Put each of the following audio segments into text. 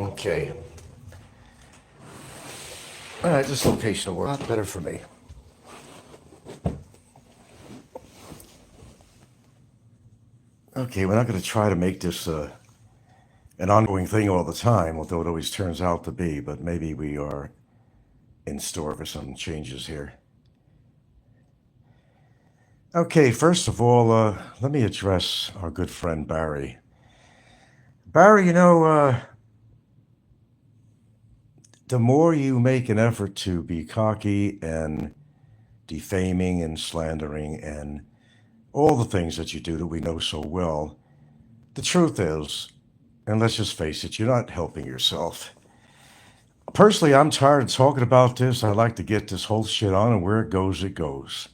Okay. All right, this location will work a lot better for me. Okay, we're not going to try to make this an ongoing thing all the time, although it always turns out to be, but maybe we are in store for some changes here. Okay, first of all, let me address our good friend Barry. Barry, the more you make an effort to be cocky and defaming and slandering and all the things that you do that we know so well, the truth is, and let's just face it, you're not helping yourself. Personally, I'm tired of talking about this. I like to get this whole shit on, and where it goes, it goes.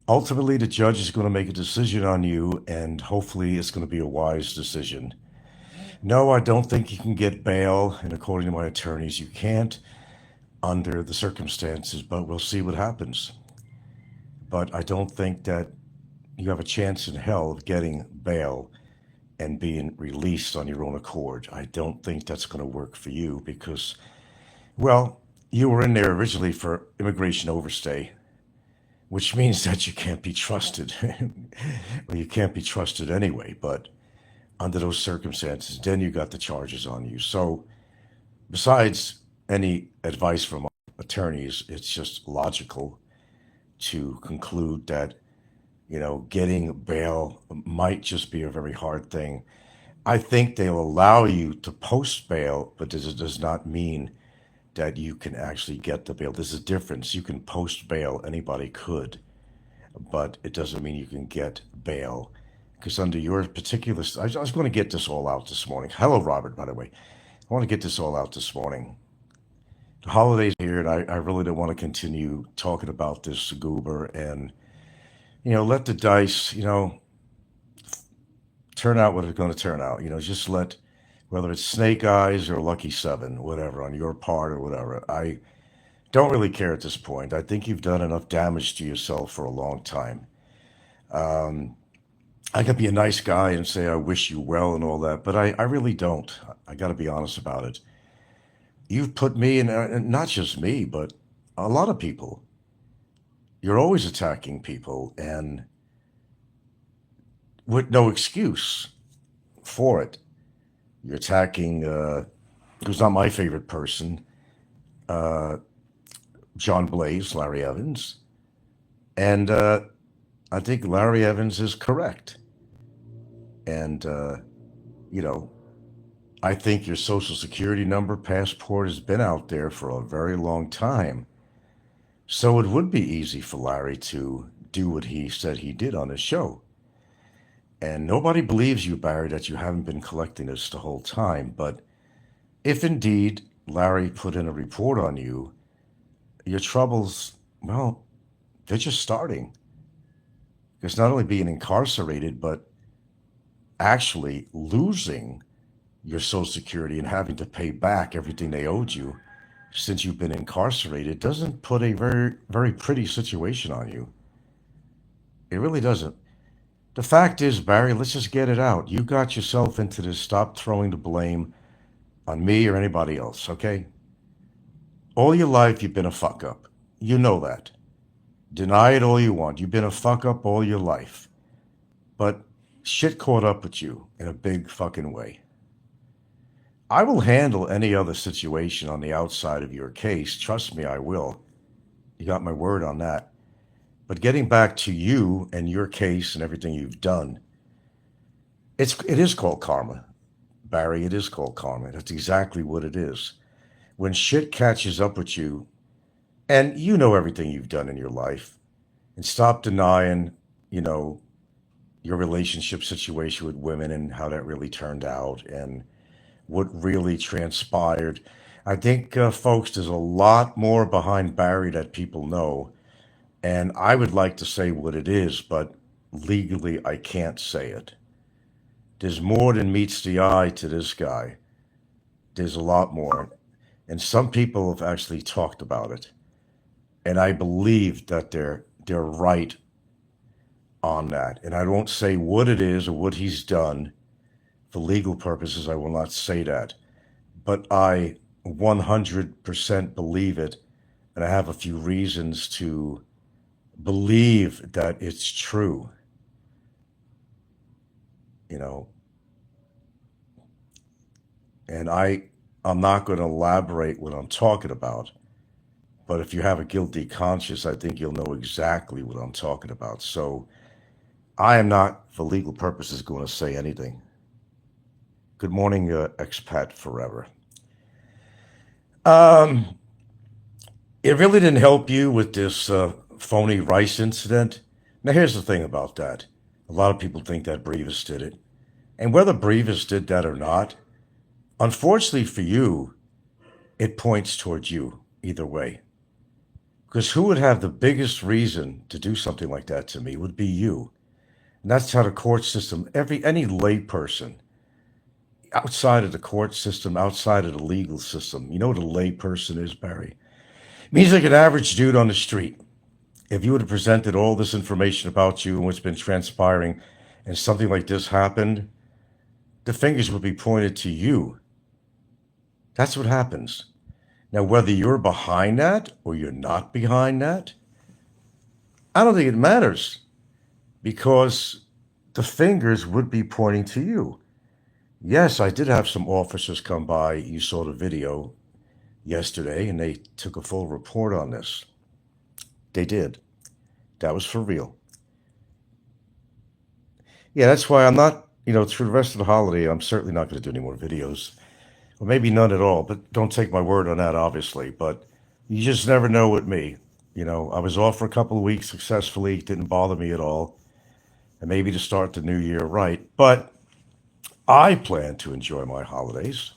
Ultimately, the judge is going to make a decision on you, and hopefully, it's going to be a wise decision. No, I don't think you can get bail, and according to my attorneys, you can't under the circumstances, but we'll see what happens. But I don't think that you have a chance in hell of getting bail and being released on your own accord. I don't think that's going to work for you because, well, you were in there originally for immigration overstay, which means that you can't be trusted. Well, you can't be trusted anyway, but under those circumstances, then you got the charges on you. So, besides any advice from attorneys, it's just logical to conclude that, getting bail might just be a very hard thing. I think they'll allow you to post bail, but this does not mean that you can actually get the bail. There's a difference. You can post bail, anybody could, but it doesn't mean you can get bail. Because under your particular, I was going to get this all out this morning. Hello, Robert, by the way. I want to get this all out this morning. The holidays are here, and I really don't want to continue talking about this goober and, let the dice, turn out what it's going to turn out. Just let, whether it's snake eyes or lucky seven, whatever, on your part or whatever. I don't really care at this point. I think you've done enough damage to yourself for a long time. Um, I could be a nice guy and say I wish you well and all that, but I really don't. I got to be honest about it. You've put me in, and not just me, but a lot of people. You're always attacking people and with no excuse for it. You're attacking, who's not my favorite person, uh, John Blaze, Larry Evans. And I think Larry Evans is correct. And, you know, I think your social security number, passport has been out there for a very long time. So it would be easy for Larry to do what he said he did on his show. And nobody believes you, Barry, that you haven't been collecting this the whole time. But if indeed Larry put in a report on you, your troubles, well, they're just starting. Because not only being incarcerated, but actually losing your Social Security and having to pay back everything they owed you since you've been incarcerated doesn't put a very, very pretty situation on you. It really doesn't. The fact is, Barry, let's just get it out. You got yourself into this. Stop throwing the blame on me or anybody else, okay? All your life, you've been a fuck up. You know that. Deny it all you want. You've been a fuck up all your life. But shit caught up with you in a big fucking way. I will handle any other situation on the outside of your case. Trust me, I will. You got my word on that. But getting back to you and your case and everything you've done, it is called karma, Barry. It is called karma. That's exactly what it is. When shit catches up with you, and you know everything you've done in your life, and stop denying, you know, your relationship situation with women and how that really turned out and what really transpired. I think, folks, there's a lot more behind Barry that people know. And I would like to say what it is, but legally I can't say it. There's more than meets the eye to this guy. There's a lot more. And some people have actually talked about it. And I believe that they're right on that. And I won't say what it is or what he's done for legal purposes. I will not say that. but I 100% believe it, and I have a few reasons to believe that it's true. You know, and I'm not going to elaborate what I'm talking about, but if you have a guilty conscience, I think you'll know exactly what I'm talking about. So I am not, for legal purposes, going to say anything. Good morning, expat forever. Um, it really didn't help you with this phony rice incident. Now, here's the thing about that. A lot of people think that Brevis did it. And whether Brevis did that or not, unfortunately for you, it points towards you either way. Because who would have the biggest reason to do something like that to me would be you. And that's how the court system, any lay person outside of the court system, outside of the legal system, you know what a lay person is, Barry? It means like an average dude on the street. If you would have presented all this information about you and what's been transpiring and something like this happened, the fingers would be pointed to you. That's what happens. Now, whether you're behind that or you're not behind that, I don't think it matters because the fingers would be pointing to you. Yes, I did have some officers come by. You saw the video yesterday, and they took a full report on this. They did. That was for real. Yeah, that's why I'm not, through the rest of the holiday, I'm certainly not going to do any more videos. Or maybe none at all, but don't take my word on that, obviously. But you just never know with me. I was off for a couple of weeks successfully. Didn't bother me at all. And maybe to start the new year right. But I plan to enjoy my holidays.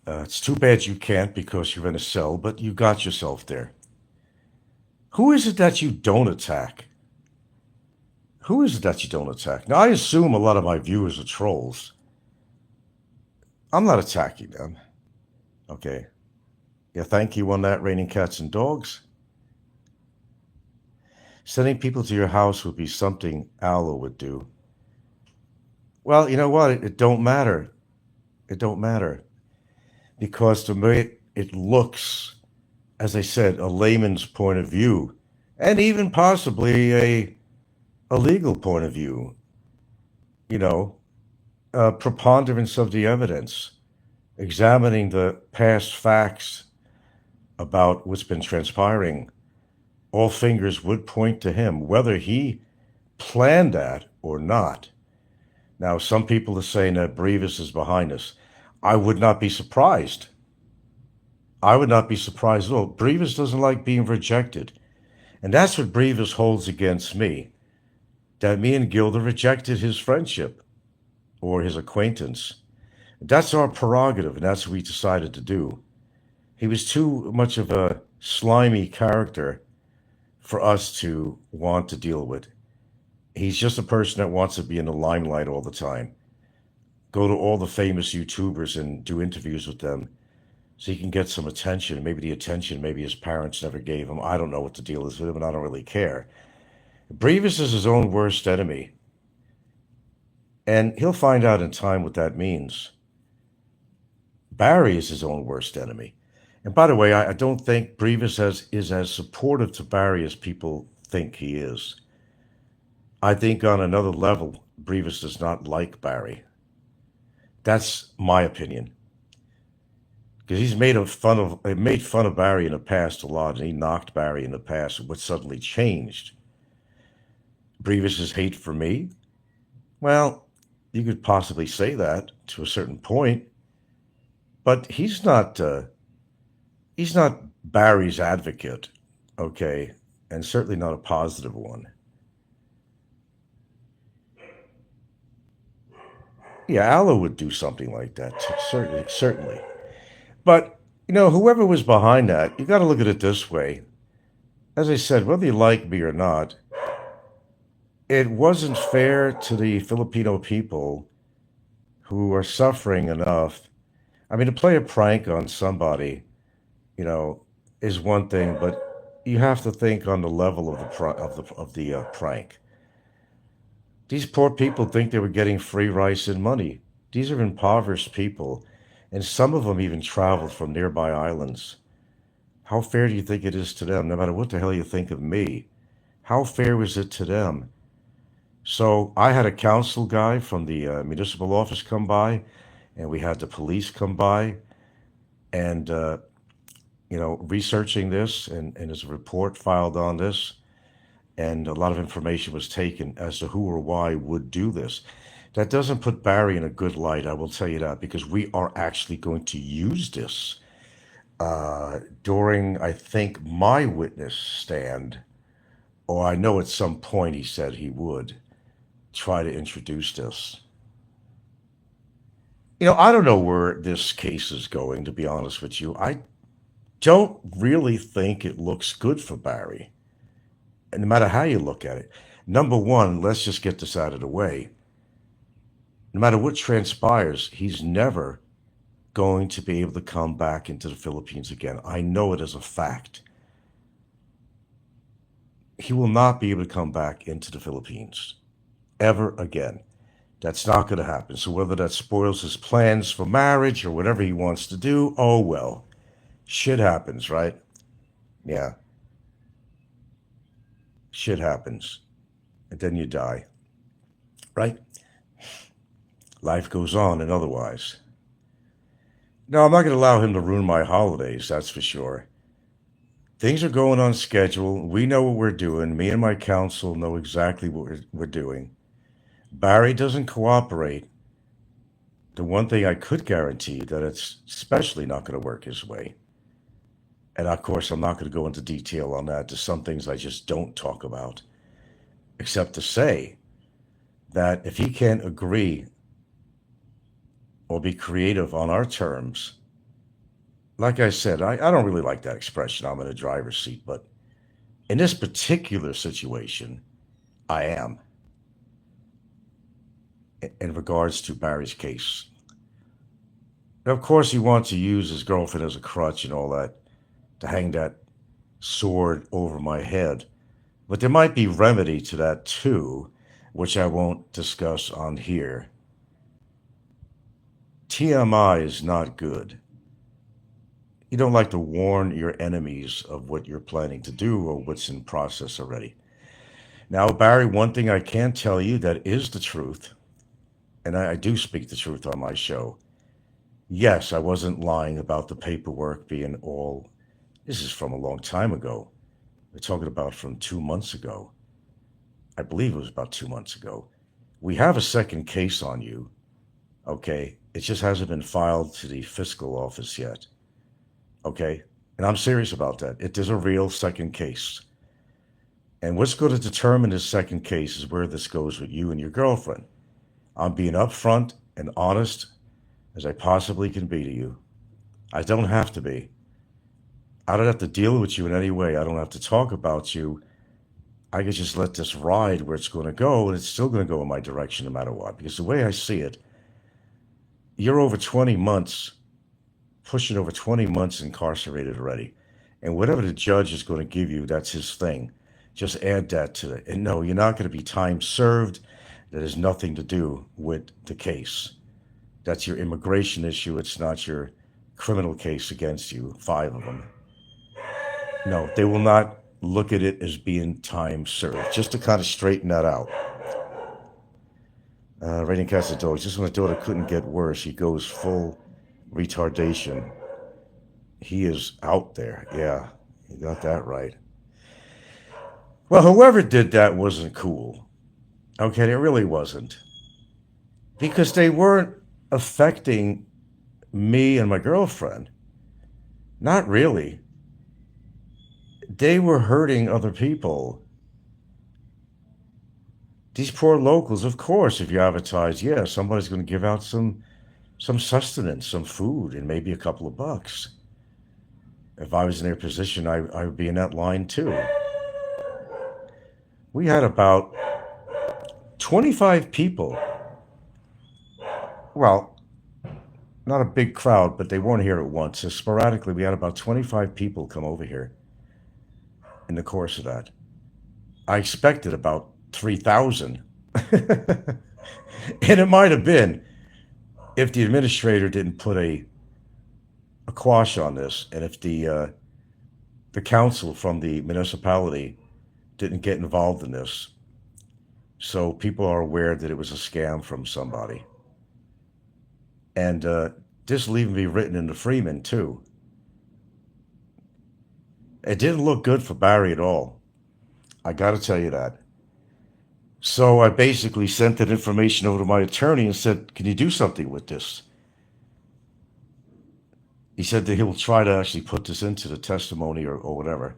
It's too bad you can't because you're in a cell, but you got yourself there. Who is it that you don't attack? Who is it that you don't attack? Now, I assume a lot of my viewers are trolls. I'm not attacking them. Okay. Yeah, thank you on that, Raining Cats and Dogs. Sending people to your house would be something Allah would do. Well, you know what? It don't matter. It don't matter. Because to me, it looks, as I said, a layman's point of view, and even possibly a legal point of view, preponderance of the evidence, examining the past facts about what's been transpiring, all fingers would point to him, whether he planned that or not. Now, some people are saying that Brevis is behind us. I would not be surprised. I would not be surprised at all. Brevis doesn't like being rejected. And that's what Brevis holds against me, that me and Gilda rejected his friendship or his acquaintance. That's our prerogative, and that's what we decided to do. He was too much of a slimy character for us to want to deal with. He's just a person that wants to be in the limelight all the time. Go to all the famous YouTubers and do interviews with them so he can get some attention. Maybe the attention maybe his parents never gave him. I don't know what the deal is with him, and I don't really care. Brevis is his own worst enemy. And he'll find out in time what that means. Barry is his own worst enemy. And by the way, I don't think Brevis is as supportive to Barry as people think he is. I think on another level, Brevis does not like Barry. That's my opinion. Because he's made fun of Barry in the past a lot, and he knocked Barry in the past. What suddenly changed? Brevis's hate for me? Well, you could possibly say that to a certain point, but he's not Barry's advocate, okay, and certainly not a positive one. Yeah, Allah would do something like that, certainly. But whoever was behind that, you got to look at it this way. As I said, whether you like me or not, it wasn't fair to the Filipino people who are suffering enough. I mean, to play a prank on somebody, is one thing, but you have to think on the level of the prank. These poor people think they were getting free rice and money. These are impoverished people, And some of them even traveled from nearby islands. How fair do you think it is to them, no matter what the hell you think of me? How fair is it to them? So I had a council guy from the municipal office come by, and we had the police come by, and researching this, and there's a report filed on this, and a lot of information was taken as to who or why would do this. That doesn't put Barry in a good light, I will tell you that, because we are actually going to use this during, I think, my witness stand, or I know at some point he said he would try to introduce this. I don't know where this case is going, to be honest with you. I don't really think it looks good for Barry, and no matter how you look at it. Number one, let's just get this out of the way. No matter what transpires, he's never going to be able to come back into the Philippines again. I know it as a fact. He will not be able to come back into the Philippines ever again. That's not going to happen. So whether that spoils his plans for marriage or whatever he wants to do, oh well. Shit happens, right? Yeah, shit happens. And then you die, right? Life goes on and otherwise. No, I'm not going to allow him to ruin my holidays, that's for sure. Things are going on schedule. We know what we're doing. Me and my counsel know exactly what we're doing. Barry doesn't cooperate. The one thing I could guarantee that it's especially not going to work his way. And of course, I'm not going to go into detail on that. There's some things I just don't talk about, except to say that if he can't agree or be creative on our terms, like I said, I don't really like that expression, I'm in a driver's seat, but in this particular situation, I am, in regards to Barry's case. And of course, he wants to use his girlfriend as a crutch and all that to hang that sword over my head. But there might be remedy to that too, which I won't discuss on here. TMI is not good. You don't like to warn your enemies of what you're planning to do or what's in process already. Now, Barry, one thing I can tell you that is the truth, and I do speak the truth on my show. Yes, I wasn't lying about the paperwork being all. This is from a long time ago. We're talking about from 2 months ago. I believe it was about 2 months ago. We have a second case on you, okay? It just hasn't been filed to the fiscal office yet, okay? And I'm serious about that. It is a real second case. And what's going to determine this second case is where this goes with you and your girlfriend. I'm being upfront and honest as I possibly can be to you. I don't have to be. I don't have to deal with you in any way. I don't have to talk about you. I can just let this ride where it's going to go, and it's still going to go in my direction no matter what. Because the way I see it, you're over 20 months, pushing over 20 months incarcerated already. And whatever the judge is going to give you, that's his thing. Just add that to it. And no, you're not going to be time served. That has nothing to do with the case. That's your immigration issue. It's not your criminal case against you, 5 of them. No, they will not look at it as being time served, just to kind of straighten that out. Rating cast of dogs. Just when I thought it couldn't get worse, he goes full retardation. He is out there. Yeah, you got that right. Well, whoever did that wasn't cool. Okay, it really wasn't. Because they weren't affecting me and my girlfriend. Not really. They were hurting other people. These poor locals, of course, if you advertise, yeah, somebody's going to give out some sustenance, some food, and maybe a couple of bucks. If I was in their position, I would be in that line too. We had about 25 people. Well, not a big crowd, but they weren't here at once. So sporadically, we had about 25 people come over here in the course of that. I expected about 3,000. And it might have been if the administrator didn't put a a quash on this, and if the council from the municipality didn't get involved in this, so people are aware that it was a scam from somebody, and this will even be written in the Freeman too. It didn't look good for Barry at all. I got to tell you that. So I basically sent that information over to my attorney and said, "Can you do something with this?" He said that he'll try to actually put this into the testimony or whatever.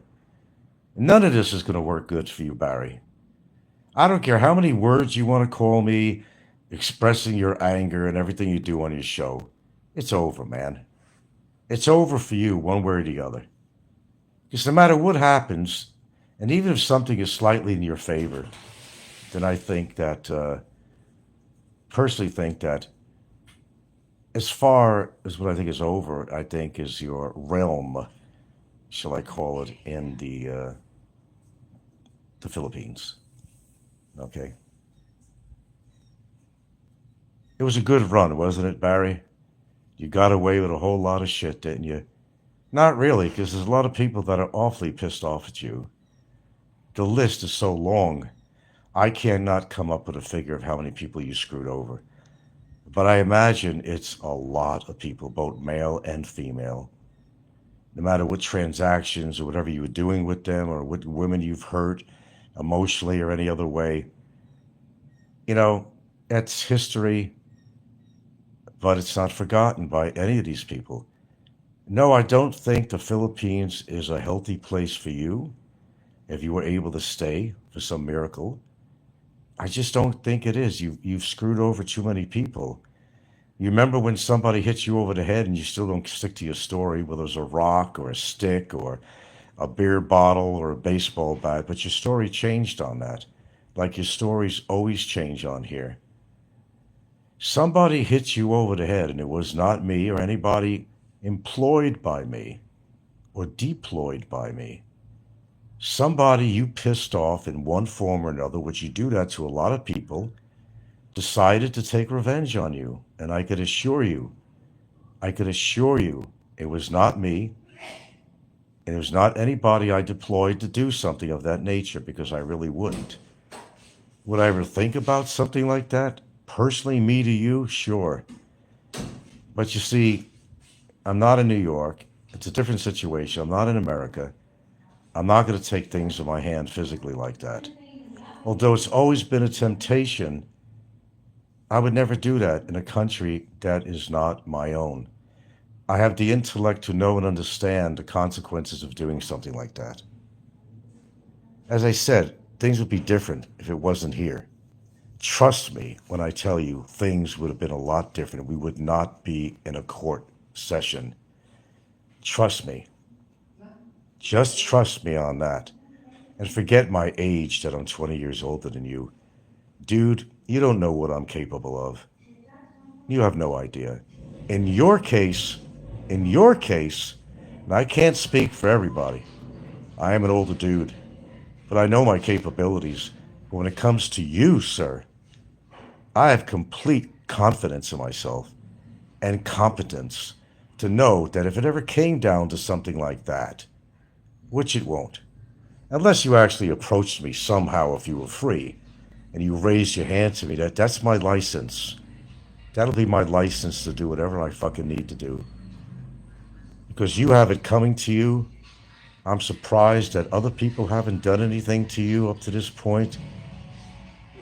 None of this is going to work good for you, Barry. I don't care how many words you want to call me, expressing your anger and everything you do on your show. It's over, man. It's over for you, one way or the other. Because no matter what happens, and even if something is slightly in your favor, then I think that, personally think that as far as what I think is over, I think is your realm, shall I call it, in the Philippines. Okay, it was a good run, wasn't it, Barry? You got away with a whole lot of shit, didn't you? Not really, because there's a lot of people that are awfully pissed off at you. The list is so long. I cannot come up with a figure of how many people you screwed over. But I imagine it's a lot of people, both male and female. No matter what transactions or whatever you were doing with them or what women you've hurt emotionally or any other way, you know, that's history, but it's not forgotten by any of these people. No, I don't think the Philippines is a healthy place for you if you were able to stay for some miracle. I just don't think it is. You've screwed over too many people. You remember when somebody hits you over the head and you still don't stick to your story, whether it was a rock or a stick or a beer bottle or a baseball bat, but your story changed on that. Like your stories always change on here. Somebody hit you over the head, and it was not me or anybody employed by me or deployed by me. Somebody you pissed off in one form or another, which you do that to a lot of people, decided to take revenge on you. And I could assure you, it was not me, and it was not anybody I deployed to do something of that nature because I really wouldn't. Would I ever think about something like that? Personally, me to you, sure. But you see, I'm not in New York. It's a different situation. I'm not in America. I'm not going to take things in my hand physically like that. Although it's always been a temptation, I would never do that in a country that is not my own. I have the intellect to know and understand the consequences of doing something like that. As I said, things would be different if it wasn't here. Trust me when I tell you things would have been a lot different. We would not be in a court session. Trust me. Just trust me on that. And forget my age that I'm 20 years older than you. Dude, you don't know what I'm capable of. You have no idea. In your case, in your case, and I can't speak for everybody. I am an older dude, but I know my capabilities. But when it comes to you, sir, I have complete confidence in myself and competence to know that if it ever came down to something like that, which it won't, unless you actually approached me somehow if you were free and you raised your hand to me, that's my license. That'll be my license to do whatever I fucking need to do. Because you have it coming to you. I'm surprised that other people haven't done anything to you up to this point.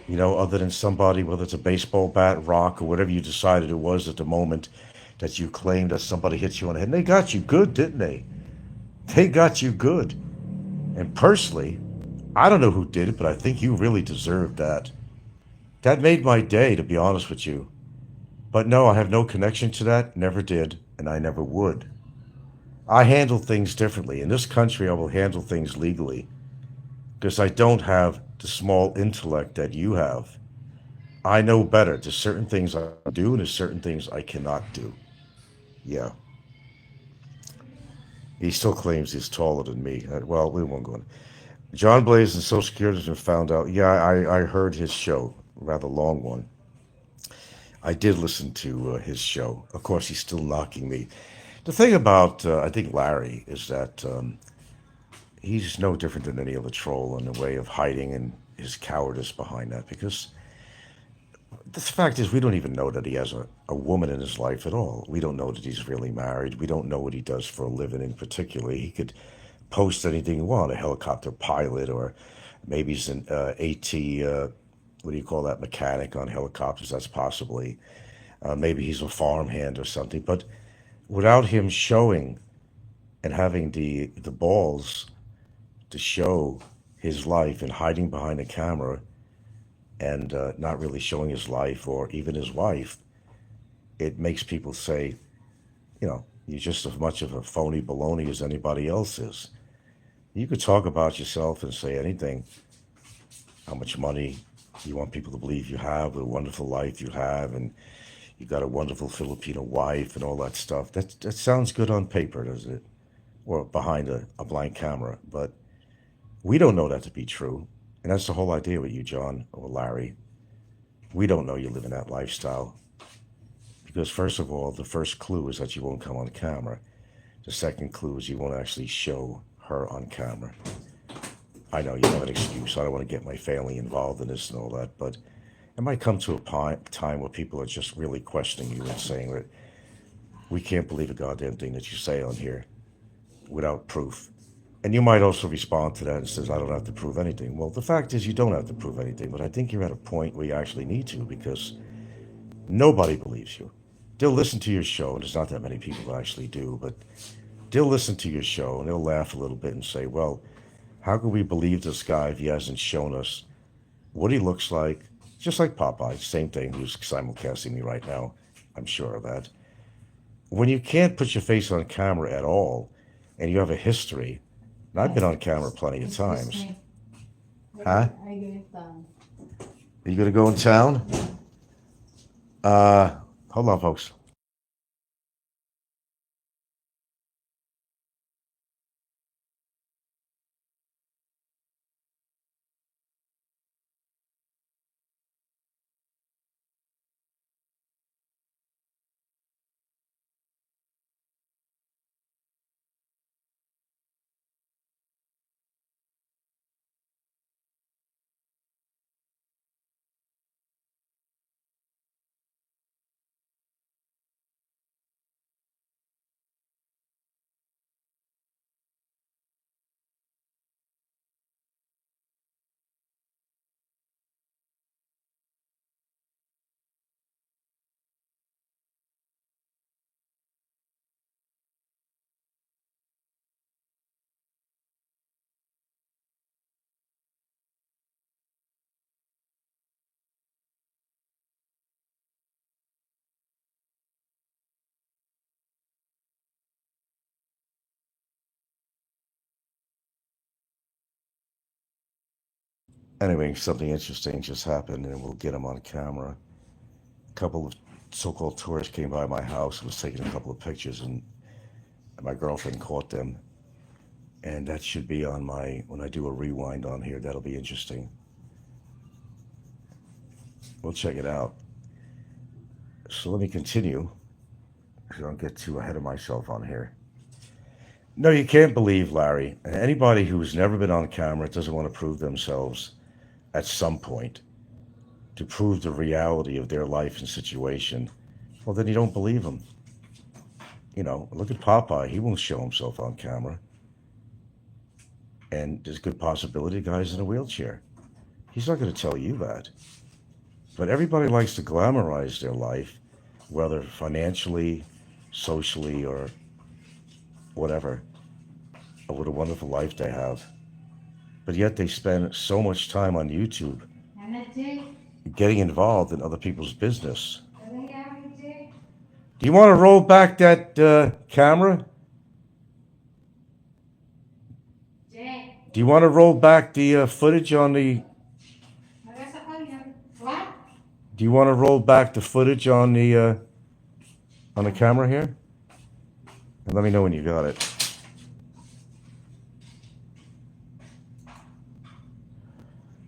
You know, other than somebody, whether it's a baseball bat, rock, or whatever you decided it was at the moment that you claimed that somebody hit you on the head. And they got you good, didn't they? They got you good. And personally, I don't know who did it, but I think you really deserved that. That made my day, to be honest with you. But no, I have no connection to that, never did, and I never would. I handle things differently. In this country, I will handle things legally because I don't have the small intellect that you have. I know better. There's certain things I do and there's certain things I cannot do. Yeah. He still claims he's taller than me. Well, we won't go on. John Blaze and Social Security has been found out. Yeah, I heard his show, a rather long one. I did listen to his show. Of course, he's still knocking me. The thing about, I think, Larry is that he's no different than any other troll in the way of hiding and his cowardice behind that. Because the fact is, we don't even know that he has a woman in his life at all. We don't know that he's really married. We don't know what he does for a living in particular. He could post anything he wants, a helicopter pilot, or maybe he's an AT, what do you call that, mechanic on helicopters. That's possibly. Maybe he's a farmhand or something. But without him showing and having the balls to show his life and hiding behind a camera and not really showing his life or even his wife, it makes people say, you're just as much of a phony baloney as anybody else is. You could talk about yourself and say anything, how much money you want people to believe you have, what a wonderful life you have, and you got a wonderful Filipino wife and all that stuff. That sounds good on paper, doesn't it? Or behind a blank camera. But we don't know that to be true. And that's the whole idea with you, John or Larry. We don't know you live in that lifestyle. Because, first of all, the first clue is that you won't come on camera. The second clue is you won't actually show her on camera. I know you have an excuse. I don't want to get my family involved in this and all that. But it might come to a time where people are just really questioning you and saying that we can't believe a goddamn thing that you say on here without proof. And you might also respond to that and says, I don't have to prove anything. Well, the fact is you don't have to prove anything, but I think you're at a point where you actually need to, because nobody believes you. They'll listen to your show, and there's not that many people that actually do, but they'll listen to your show and they'll laugh a little bit and say, well, how can we believe this guy if he hasn't shown us what he looks like? Just like Popeye, same thing, who's simulcasting me right now. I'm sure of that. When you can't put your face on camera at all, and you have a history, and I've been on camera plenty of times. Huh? Are you going to go in town? Hold on, folks. Anyway, something interesting just happened, and we'll get him on camera. A couple of so-called tourists came by my house and was taking a couple of pictures, and my girlfriend caught them. And that should be on when I do a rewind on here, that'll be interesting. We'll check it out. So let me continue, so I don't get too ahead of myself on here. No, you can't believe, Larry. Anybody who's never been on camera doesn't want to prove themselves at some point to prove the reality of their life and situation. Well, then you don't believe them. Look at Popeye. He won't show himself on camera. And there's a good possibility the guy's in a wheelchair. He's not going to tell you that. But everybody likes to glamorize their life, whether financially, socially, or whatever, or what a wonderful life they have. But yet they spend so much time on YouTube getting involved in other people's business. Do you want to roll back that camera? Do you want to roll back the footage on the... Do you want to roll back the footage on the camera here? And let me know when you got it.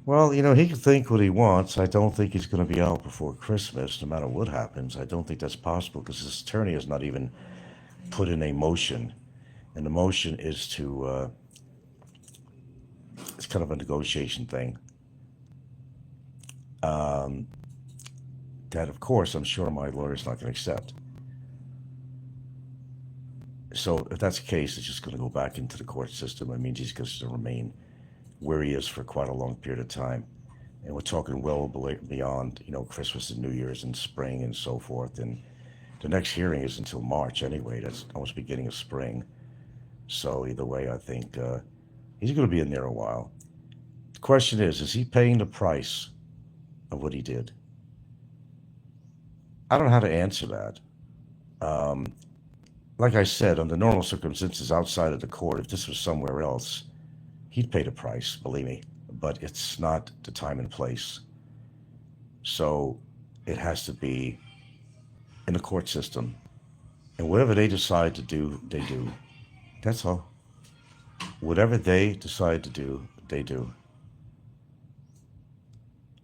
Well, he can think what he wants. I don't think he's going to be out before Christmas, no matter what happens. I don't think that's possible because his attorney has not even put in a motion, and the motion is to, it's kind of a negotiation thing. That, of course, I'm sure my lawyer's not going to accept. So if that's the case, it's just going to go back into the court system. It means he's going to remain where he is for quite a long period of time. And we're talking well beyond, Christmas and New Year's and spring and so forth. And the next hearing is until March anyway. That's almost beginning of spring. So either way, I think he's going to be in there a while. The question is he paying the price of what he did? I don't know how to answer that. Like I said, under normal circumstances outside of the court, if this was somewhere else, he'd pay the price, believe me. But it's not the time and place. So it has to be in the court system. And whatever they decide to do, they do. That's all. Whatever they decide to do, they do.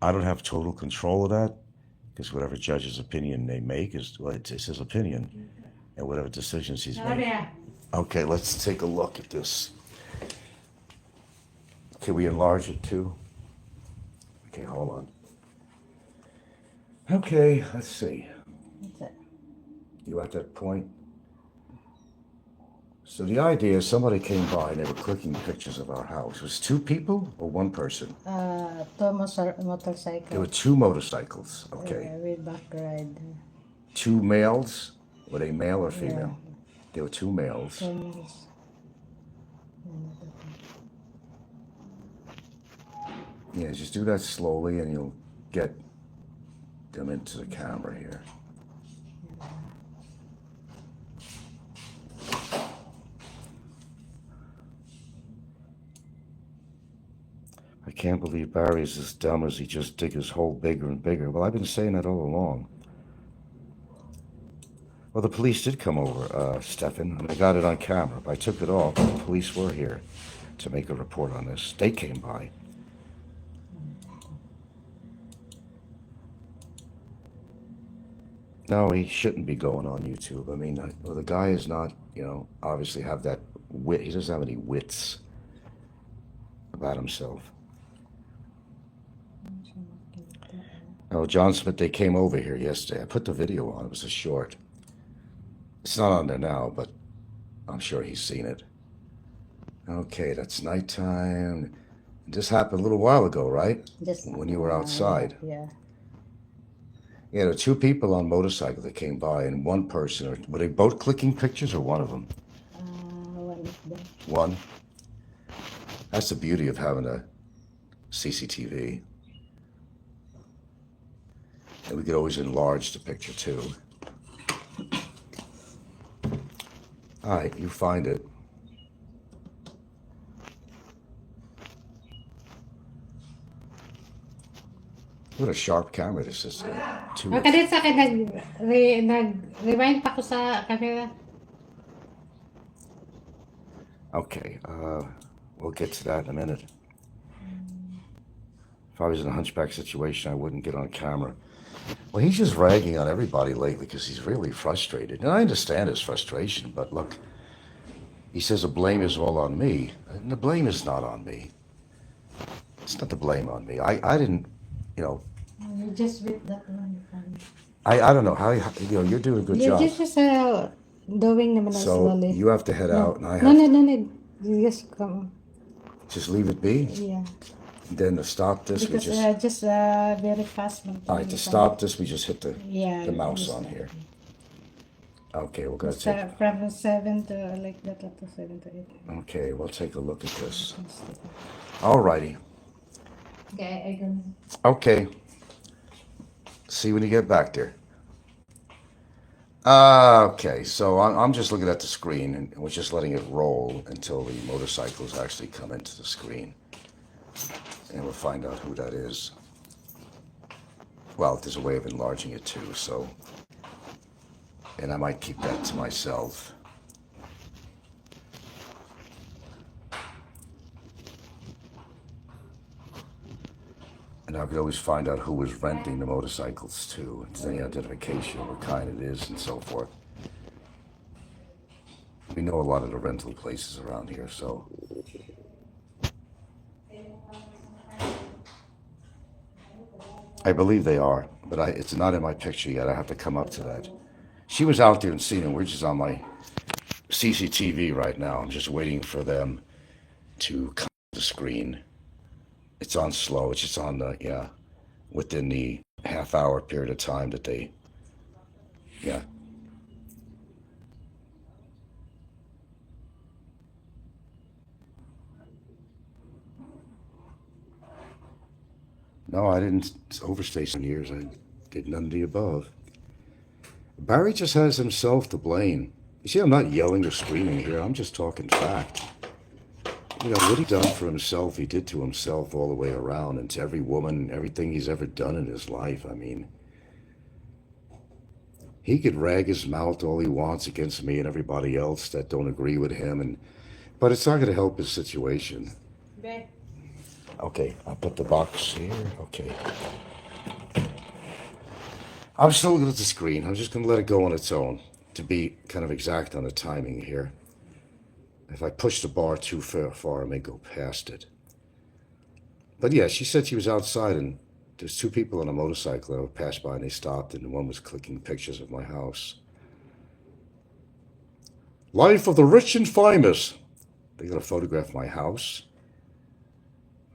I don't have total control of that, because whatever judge's opinion they make is, well, it's his opinion, and whatever decisions he's made. Okay, let's take a look at this. Can we enlarge it too? Okay, hold on. Okay, let's see. That's it. You at that point? So the idea is somebody came by and they were clicking pictures of our house. Was it 2 people or 1 person? Two motorcycle. There were 2 motorcycles. Okay. With back ride. 2 males. Were they male or female? Yeah. There were 2 males. Females. Yeah, just do that slowly and you'll get them into the camera here. I can't believe Barry's as dumb as he just dig his hole bigger and bigger. Well, I've been saying that all along. Well, the police did come over, Stefan, and I got it on camera. I took it off. The police were here to make a report on this. They came by. No, he shouldn't be going on YouTube. I mean, well, the guy is not, obviously have that wit. He doesn't have any wits about himself. Oh, John Smith, they came over here yesterday. I put the video on. It was a short. It's not on there now, but I'm sure he's seen it. Okay, that's nighttime. This happened a little while ago, right? Just when you were outside. Yeah. Yeah, there were 2 people on motorcycle that came by, and 1 person. Or were they both clicking pictures, or one of them? One of them. 1. That's the beauty of having a CCTV. And we could always enlarge the picture too. All right, you find it. What a sharp camera this is. Kadit sa akin, nag-rewind pa ko sa camera. Okay, we'll get to that in a minute. If I was in a hunchback situation, I wouldn't get on camera. Well, he's just ragging on everybody lately because he's really frustrated. And I understand his frustration, but look, he says the blame is all on me. And the blame is not on me. It's not the blame on me. I didn't, You just with that one. I don't know how, you're doing a good job. You're just doing naman So slowly. you have to head out and I have No. You just come. just leave it be. Yeah. Then to stop this, Because we just, just very fast. all right, to stop this, we just hit the mouse just on here. Okay, we're going to start take, from 7 to like that up to 7 to 8. okay, we'll take a look at this. All righty. Okay, I can. Okay. See when you get back there. Okay, so I'm just looking at the screen and we're just letting it roll until the motorcycles actually come into the screen. And we'll find out who that is. Well, there's a way of enlarging it too, so. And I might keep that to myself. And I could always find out who was renting the motorcycles too. If there's any identification of what kind it is and so forth. We know a lot of the rental places around here, so. I believe they are, but it's not in my picture yet. I have to come up to that. She was out there and seen it. We're just on my CCTV right now. I'm just waiting for them to come to the screen. It's on slow. It's just on the, yeah, within the half-hour period of time that they, yeah. No, I didn't overstay some years. I did none of the above. Barry just has himself to blame. You see, I'm not yelling or screaming here. I'm just talking fact. You know, what he done for himself, he did to himself all the way around, and to every woman, everything he's ever done in his life. I mean, he could rag his mouth all he wants against me and everybody else that don't agree with him, but it's not going to help his situation. Okay, I'll put the box here. Okay. I'm still looking at the screen. I'm just going to let it go on its own to be kind of exact on the timing here. If I push the bar too far, I may go past it. But yeah, she said she was outside and there's two people on a motorcycle that passed by and they stopped and one was clicking pictures of my house. Life of the rich and famous. They're going to photograph my house.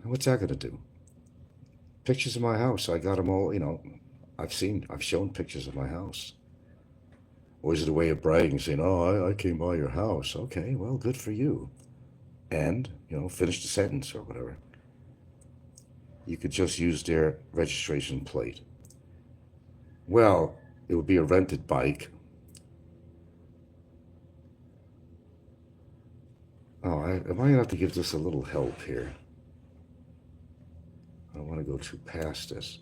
What's that going to do? Pictures of my house. I got them all, you know, I've shown pictures of my house. Or is it a way of bragging, saying, oh, I came by your house. Okay, well, good for you. And, you know, finish the sentence or whatever. You could just use their registration plate. Well, it would be a rented bike. Oh, am I going to have to give this a little help here? I don't want to go too past this.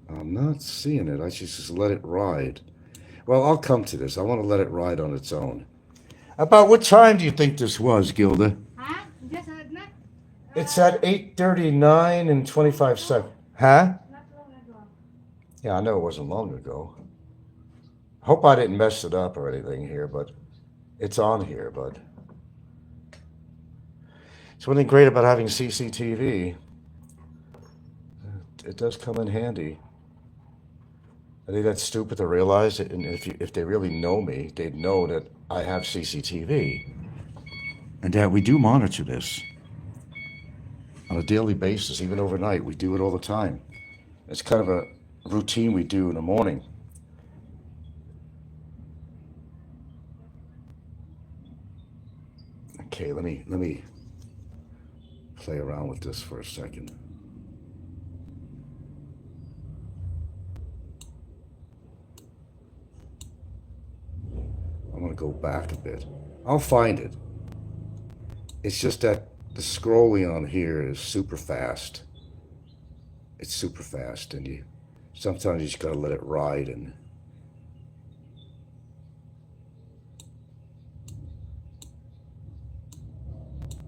I'm not seeing it. I should just let it ride. Well, I'll come to this. I want to let it ride on its own. About what time do you think this was, Gilda? Huh? It's at 8:39 and 25 seconds. Huh? Not long ago. Yeah, I know it wasn't long ago. Hope I didn't mess it up or anything here, but it's on here, bud. It's one thing great about having CCTV. It does come in handy. I think that's stupid to realize it, and if they really know me, they'd know that I have CCTV. And that we do monitor this on a daily basis, even overnight. We do it all the time. It's kind of a routine we do in the morning. Okay, let me play around with this for a second. I'm gonna go back a bit. I'll find it. It's just that the scrolling on here is super fast. It's super fast, and sometimes you just gotta let it ride. And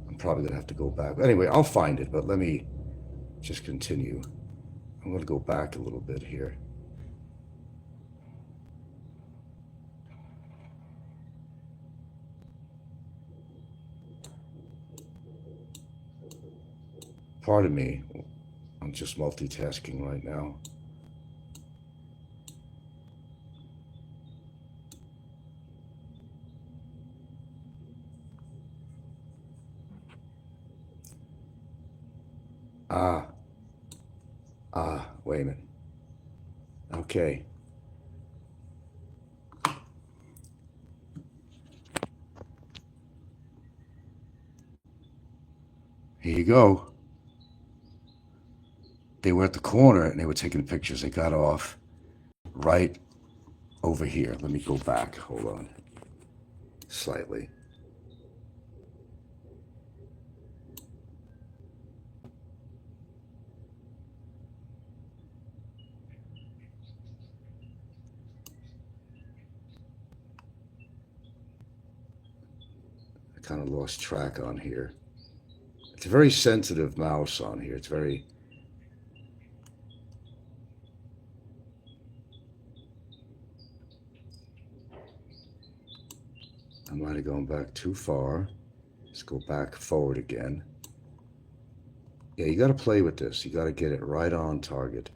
I'm probably gonna have to go back. Anyway, I'll find it, but let me just continue. I'm gonna go back a little bit here. Pardon me, I'm just multitasking right now. Wait a minute. Okay. Here you go. They were at the corner and they were taking pictures. They got off right over here. Let me go back. Hold on. Slightly. I kind of lost track on here. It's a very sensitive mouse on here. It's very I might have gone back too far. Let's go back forward again. Yeah, you got to play with this. You got to get it right on target.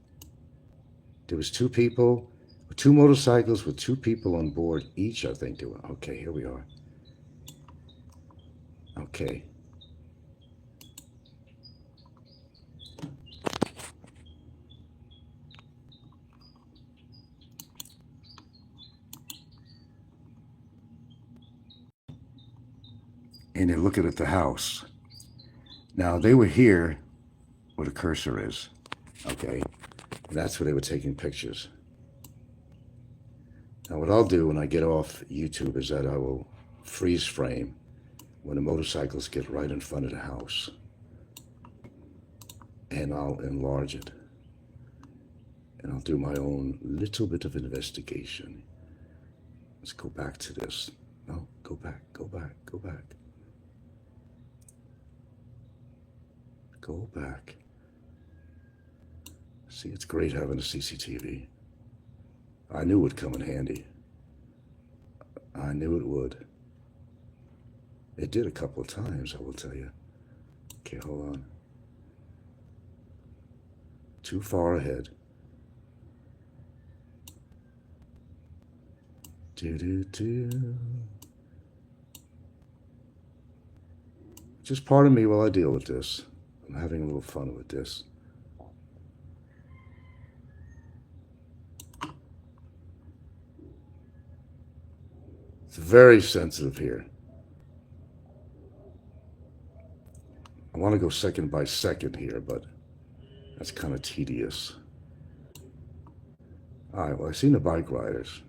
There was two people, two motorcycles with two people on board each, I think. Okay, here we are. Okay. And they're looking at the house. Now, they were here where the cursor is. Okay. And that's where they were taking pictures. Now, what I'll do when I get off YouTube is that I will freeze frame when the motorcycles get right in front of the house. And I'll enlarge it. And I'll do my own little bit of investigation. Let's go back to this. No, go back, go back, go back. Go back. See, it's great having a CCTV. I knew it would come in handy. I knew it would. It did a couple of times, I will tell you. Okay, hold on. Too far ahead. Do. Just pardon me while I deal with this. I'm having a little fun with this. It's very sensitive here. I want to go second by second here, but that's kind of tedious. All right, well, I've seen the bike riders.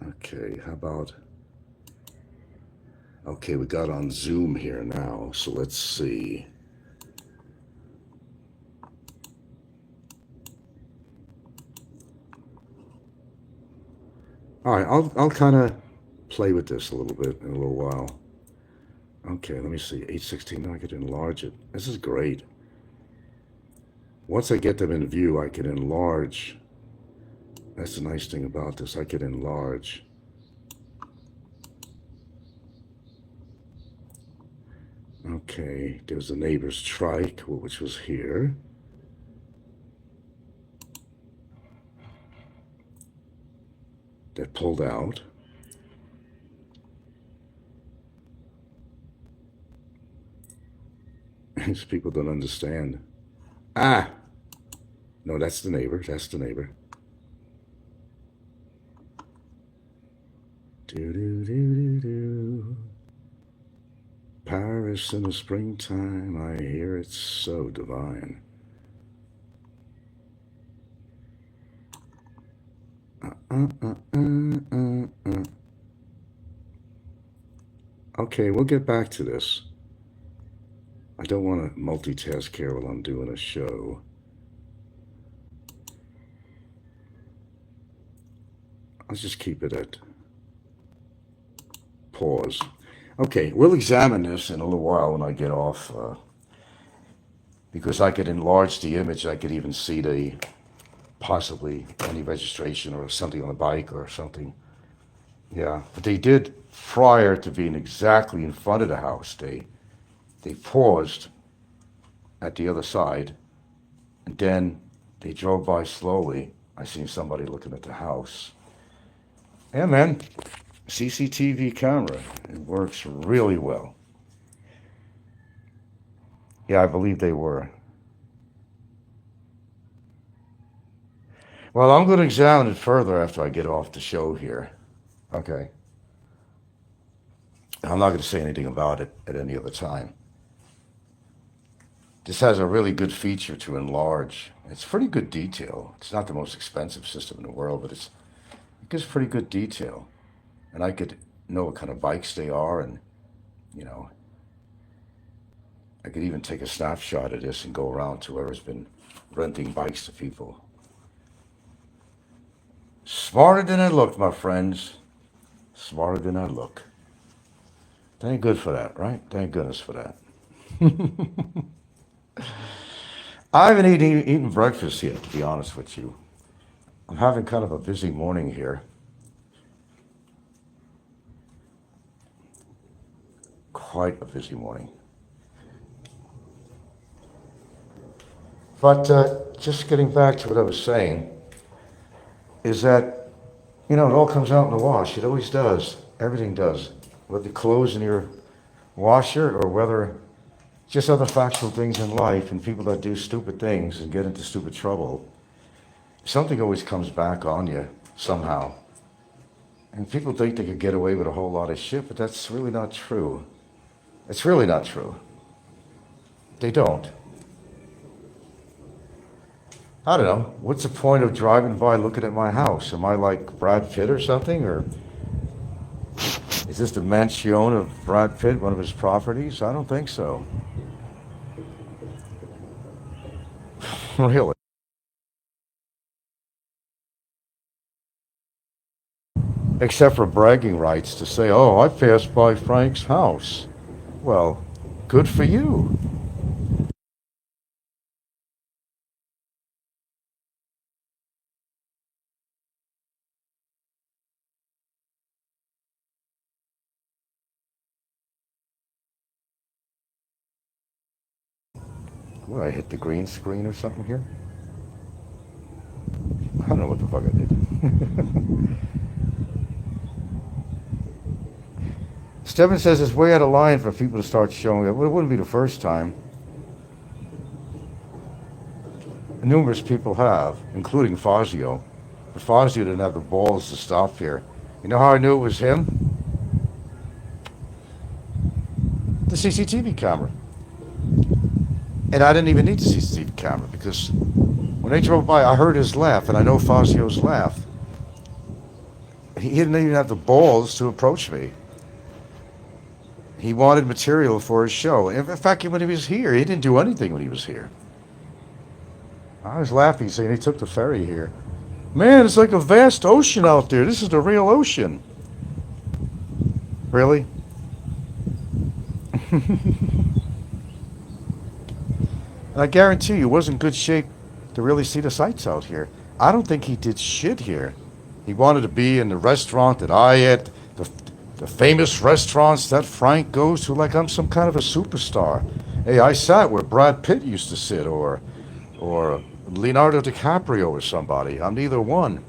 Okay, how about... Okay, we got on Zoom here now, so let's see. All right, I'll kind of play with this a little bit in a little while. Okay, let me see. 816, I could enlarge it. This is great. Once I get them in view, I can enlarge. That's the nice thing about this. I could enlarge. Okay, there's the neighbor's trike, which was here. That pulled out. These people don't understand. Ah! No, that's the neighbor. That's the neighbor. Do. Paris in the springtime, I hear it's so divine. Okay, we'll get back to this. I don't want to multitask here while I'm doing a show. Let's just keep it at pause. Okay, we'll examine this in a little while when I get off, because I could enlarge the image. I could even see the possibly any registration or something on the bike or something. Yeah, but they did, prior to being exactly in front of the house, they paused at the other side, and then they drove by slowly. I seen somebody looking at the house. Yeah, man, CCTV camera, it works really well. Yeah, I believe they were. Well, I'm going to examine it further after I get off the show here. Okay. I'm not going to say anything about it at any other time. This has a really good feature to enlarge. It's pretty good detail. It's not the most expensive system in the world, but it gives pretty good detail. And I could know what kind of bikes they are, and, you know, I could even take a snapshot of this and go around to whoever's been renting bikes to people. Smarter than I look, my friends. Smarter than I look. Thank good for that, right? Thank goodness for that. I haven't eaten breakfast yet, to be honest with you. I'm having kind of a busy morning here. Quite a busy morning. But just getting back to what I was saying, is that, it all comes out in the wash. It always does. Everything does. Whether the clothes in your washer or whether just other factual things in life and people that do stupid things and get into stupid trouble, something always comes back on you somehow. And people think they could get away with a whole lot of shit, but that's really not true. It's really not true. They don't. I don't know. What's the point of driving by looking at my house? Am I like Brad Pitt or something? Or is this the mansion of Brad Pitt, one of his properties? I don't think so. Really. Except for bragging rights to say, oh, I passed by Frank's house. Well, good for you. What, I hit the green screen or something here? I don't know what the fuck I did. Stephen says it's way out of line for people to start showing it. Well, it wouldn't be the first time. Numerous people have, including Fazio. But Fazio didn't have the balls to stop here. You know how I knew it was him? The CCTV camera. And I didn't even need the CCTV camera because when they drove by, I heard his laugh, and I know Fazio's laugh. He didn't even have the balls to approach me. He wanted material for his show. In fact, when he was here, he didn't do anything when he was here. I was laughing, saying he took the ferry here. Man, it's like a vast ocean out there. This is the real ocean. Really? And I guarantee you, he was in good shape to really see the sights out here. I don't think he did shit here. He wanted to be in the restaurant that I ate, the famous restaurants that Frank goes to, like I'm some kind of a superstar. Hey, I sat where Brad Pitt used to sit, or Leonardo DiCaprio or somebody. I'm neither one.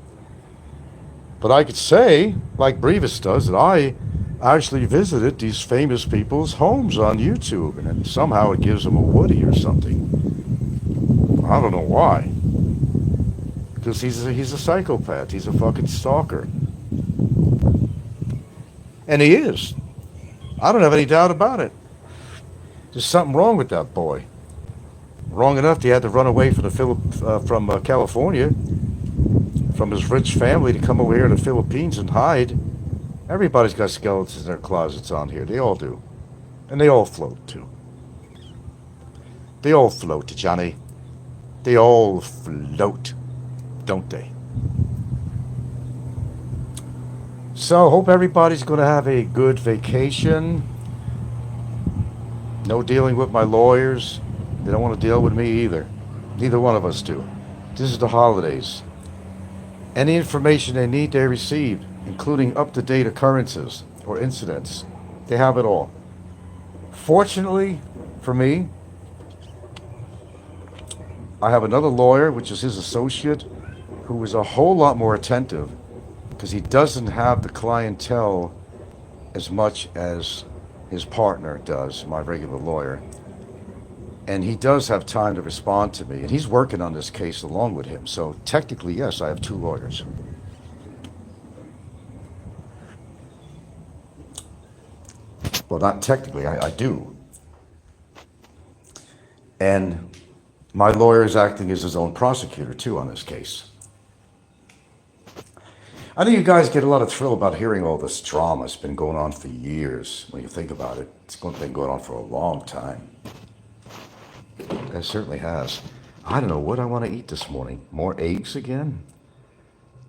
But I could say, like Brevis does, that I actually visited these famous people's homes on YouTube, and then somehow it gives them a Woody or something. I don't know why. Because he's a psychopath. He's a fucking stalker. And he is. I don't have any doubt about it. There's something wrong with that boy. Wrong enough he had to run away from California, from his rich family, to come over here to the Philippines and hide. Everybody's got skeletons in their closets on here. They all do. And they all float, too. They all float, Johnny. They all float, don't they? So, hope everybody's going to have a good vacation. No dealing with my lawyers. They don't want to deal with me either. Neither one of us do. This is the holidays. Any information they need, they receive, including up-to-date occurrences or incidents. They have it all. Fortunately for me, I have another lawyer, which is his associate, who is a whole lot more attentive because he doesn't have the clientele as much as his partner does, my regular lawyer. And he does have time to respond to me. And he's working on this case along with him. So technically, yes, I have two lawyers. Well, not technically, I do. And my lawyer is acting as his own prosecutor, too, on this case. I know you guys get a lot of thrill about hearing all this drama. It's been going on for years. When you think about it, it's been going on for a long time. It certainly has. I don't know what I want to eat this morning. More eggs again?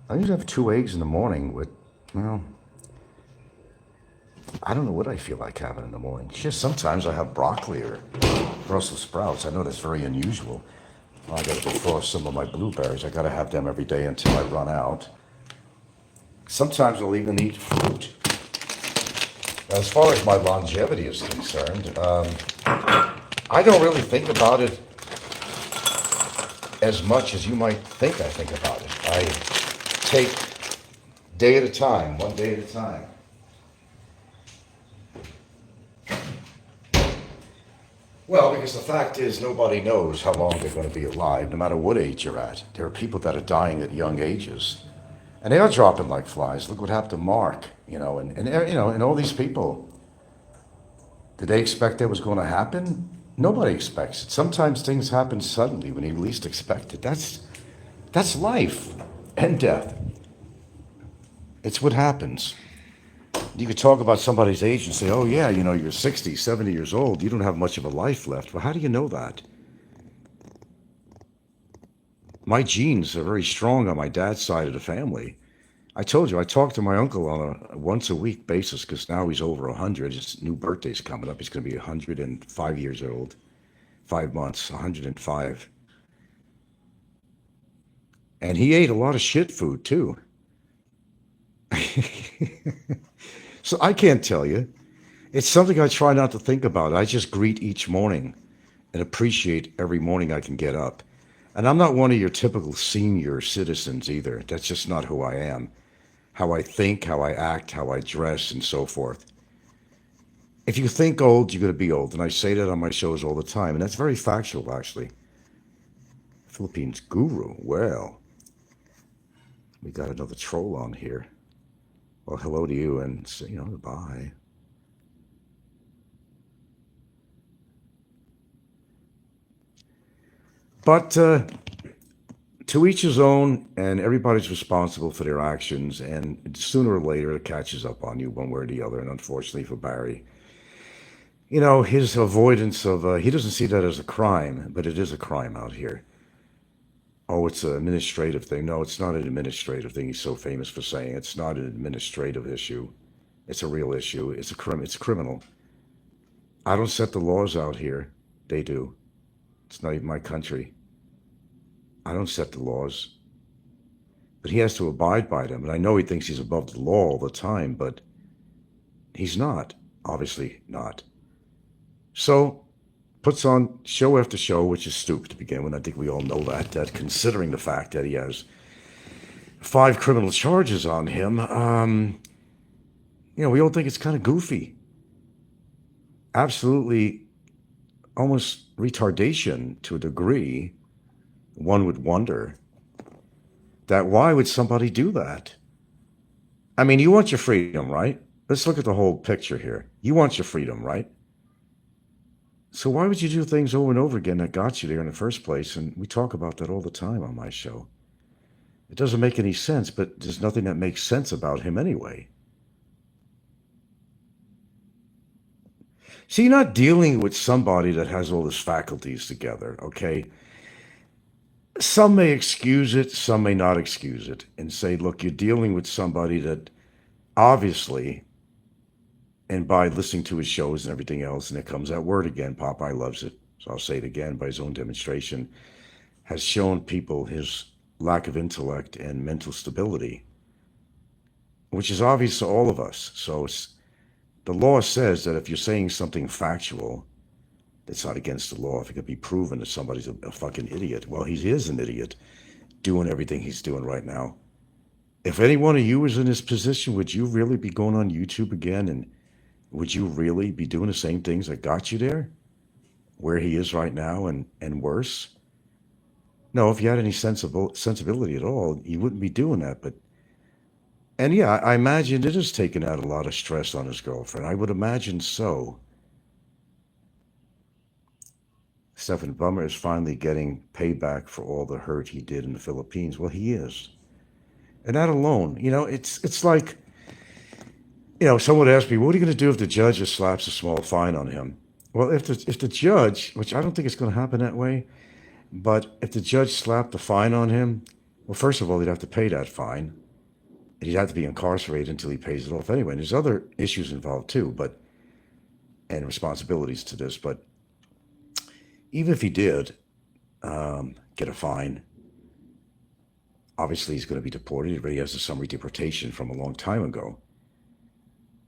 I usually have 2 eggs in the morning with, well, I don't know what I feel like having in the morning. Just sometimes I have broccoli or Brussels sprouts. I know that's very unusual. I got to defrost some of my blueberries. I got to have them every day until I run out. Sometimes I'll even eat fruit. As far as my longevity is concerned, I don't really think about it as much as you might think I think about it. I take day at a time, one day at a time. Well, because the fact is, nobody knows how long they're going to be alive, no matter what age you're at. There are people that are dying at young ages, and they are dropping like flies. Look what happened to Mark, and all these people. Did they expect that was going to happen? Nobody expects it. Sometimes things happen suddenly when you least expect it. That's life and death. It's what happens. You could talk about somebody's age and say, oh, yeah, you're 60, 70 years old. You don't have much of a life left. Well, how do you know that? My genes are very strong on my dad's side of the family. I told you, I talk to my uncle on a once a week basis because now he's over 100. His new birthday's coming up. He's going to be 105 years old. 5 months, 105. And he ate a lot of shit food, too. So I can't tell you. It's something I try not to think about. I just greet each morning and appreciate every morning I can get up. And I'm not one of your typical senior citizens either. That's just not who I am. How I think, how I act, how I dress, and so forth. If you think old, you're going to be old. And I say that on my shows all the time. And that's very factual, actually. Philippines guru. Well, we got another troll on here. Well, hello to you and, bye. But to each his own, and everybody's responsible for their actions, and sooner or later it catches up on you one way or the other. And unfortunately for Barry, his avoidance of, he doesn't see that as a crime, but it is a crime out here. Oh, it's an administrative thing. No, it's not an administrative thing. He's so famous for saying it's not an administrative issue. It's a real issue. It's it's criminal. I don't set the laws out here. They do. It's not even my country. I don't set the laws. But he has to abide by them. And I know he thinks he's above the law all the time, but he's not. Obviously not. So puts on show after show, which is stupid to begin with. I think we all know that considering the fact that he has 5 criminal charges on him, we all think it's kind of goofy. Absolutely almost retardation to a degree. One would wonder that why would somebody do that? I mean, you want your freedom, right? Let's look at the whole picture here. You want your freedom, right? So why would you do things over and over again that got you there in the first place? And we talk about that all the time on my show. It doesn't make any sense, but there's nothing that makes sense about him anyway. See, you're not dealing with somebody that has all his faculties together, okay? Some may excuse it, some may not excuse it, and say, look, you're dealing with somebody that obviously, and by listening to his shows and everything else, and it comes that word again, Popeye loves it, so I'll say it again by his own demonstration, has shown people his lack of intellect and mental stability, which is obvious to all of us. So the law says that if you're saying something factual, it's not against the law if it could be proven that somebody's a fucking idiot. Well, he is an idiot doing everything he's doing right now. If any one of you was in his position, would you really be going on YouTube again? And would you really be doing the same things that got you there? Where he is right now and worse? No, if you had any sensibility at all, you wouldn't be doing that. And yeah, I imagine it is taking out a lot of stress on his girlfriend. I would imagine so. Stephen Bummer is finally getting payback for all the hurt he did in the Philippines. Well, he is. And that alone, it's like, someone asked me, what are you going to do if the judge just slaps a small fine on him? Well, if the judge, which I don't think it's going to happen that way, but if the judge slapped the fine on him, well, first of all, he'd have to pay that fine. And he'd have to be incarcerated until he pays it off anyway. And there's other issues involved too, and responsibilities to this. But even if he did, get a fine. Obviously, he's going to be deported, but he has a summary deportation from a long time ago.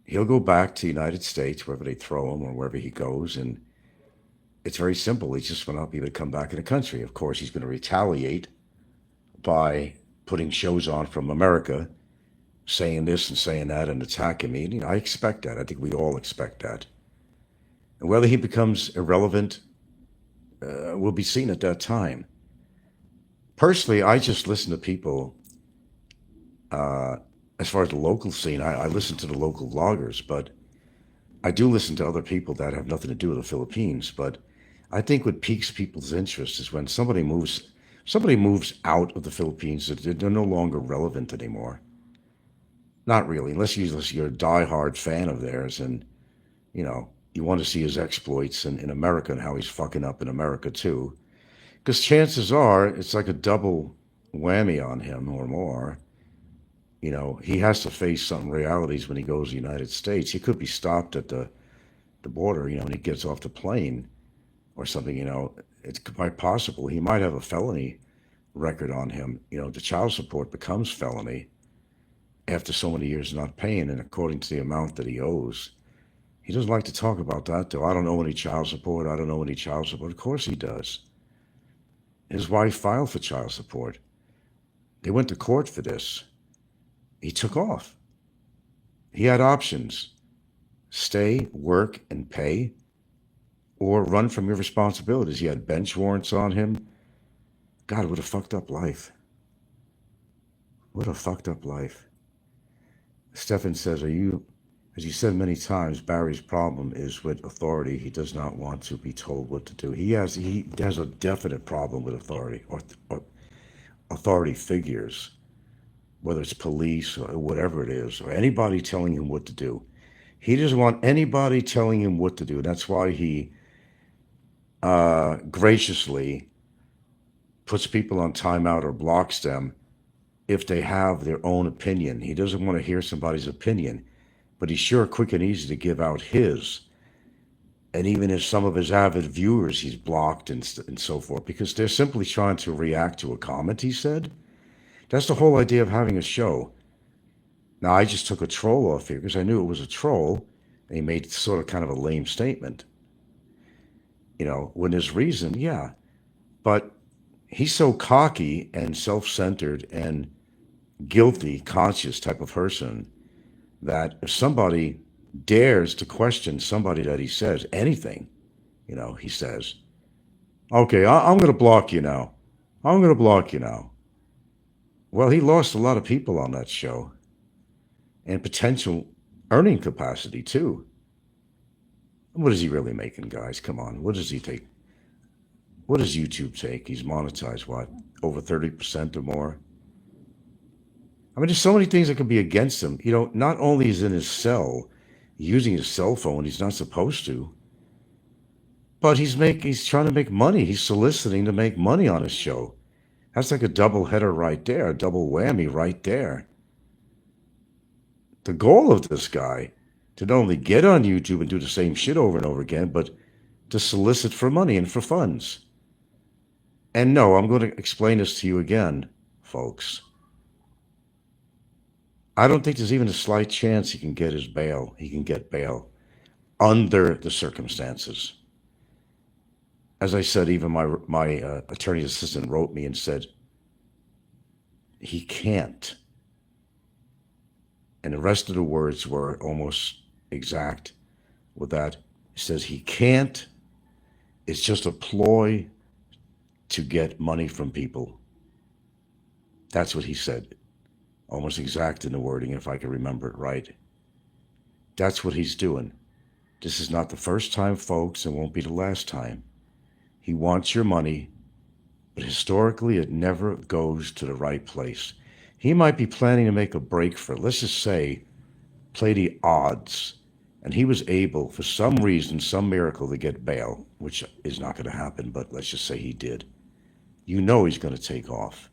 He'll go back to the United States, wherever they throw him or wherever he goes, and it's very simple. He just will not be able to come back in the country. Of course, he's going to retaliate by putting shows on from America, saying this and saying that and attacking me. I expect that. I think we all expect that. And whether he becomes irrelevant will be seen at that time. Personally, I just listen to people. As far as the local scene, I listen to the local vloggers, but I do listen to other people that have nothing to do with the Philippines. But I think what piques people's interest is when somebody moves out of the Philippines, they're no longer relevant anymore. Not really, unless you're a diehard fan of theirs and, you want to see his exploits in America and how he's fucking up in America too. Because chances are it's like a double whammy on him or more. He has to face some realities when he goes to the United States. He could be stopped at the border, when he gets off the plane or something, it's quite possible. He might have a felony record on him. The child support becomes felony after so many years not paying, and according to the amount that he owes. He doesn't like to talk about that, though. I don't owe any child support. I don't owe any child support. Of course he does. His wife filed for child support. They went to court for this. He took off. He had options. Stay, work, and pay, or run from your responsibilities. He had bench warrants on him. God, what a fucked up life. What a fucked up life. Stefan says, as you said many times, Barry's problem is with authority. He does not want to be told what to do. He has a definite problem with authority or authority figures, whether it's police or whatever it is, or anybody telling him what to do. He doesn't want anybody telling him what to do. That's why he graciously puts people on timeout or blocks them if they have their own opinion. He doesn't want to hear somebody's opinion, but he's sure quick and easy to give out his. And even if some of his avid viewers he's blocked and so forth, because they're simply trying to react to a comment he said. That's the whole idea of having a show. Now, I just took a troll off here because I knew it was a troll, and he made sort of kind of a lame statement. When there's reason, yeah. But he's so cocky and self-centered and guilty, conscious type of person that if somebody dares to question somebody that he says anything, he says, okay, I'm going to block you now. I'm going to block you now. Well, he lost a lot of people on that show and potential earning capacity too. What is he really making, guys? Come on. What does he take? What does YouTube take? He's monetized, what? Over 30% or more? I mean, there's so many things that could be against him. Not only is in his cell, using his cell phone, he's not supposed to, but he's trying to make money. He's soliciting to make money on his show. That's like a double header right there, a double whammy right there. The goal of this guy, to not only get on YouTube and do the same shit over and over again, but to solicit for money and for funds. And no, I'm going to explain this to you again, folks. I don't think there's even a slight chance he can get his bail. He can get bail under the circumstances. As I said, even my attorney's assistant wrote me and said, he can't. And the rest of the words were almost exact with that. He says he can't. It's just a ploy to get money from people. That's what he said. Almost exact in the wording, if I can remember it right. That's what he's doing. This is not the first time, folks, and won't be the last time. He wants your money, but historically it never goes to the right place. He might be planning to make a break for, let's just say, play the odds, and he was able, for some reason, some miracle, to get bail, which is not going to happen, but let's just say he did. He's going to take off.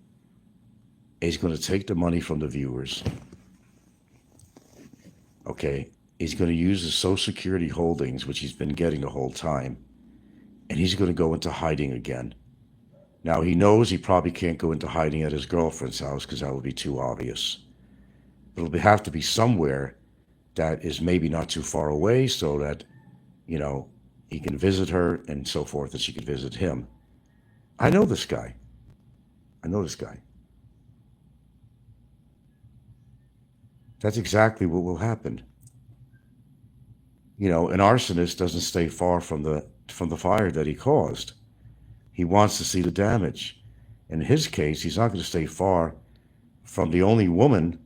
He's going to take the money from the viewers. Okay? He's going to use the Social Security holdings, which he's been getting the whole time, and he's going to go into hiding again. Now, he knows he probably can't go into hiding at his girlfriend's house because that would be too obvious. But it'll have to be somewhere that is maybe not too far away so that, you know, he can visit her and so forth, and she can visit him. I know this guy. I know this guy. That's exactly what will happen. You know, an arsonist doesn't stay far from the fire that he caused. He wants to see the damage. In his case, he's not going to stay far from the only woman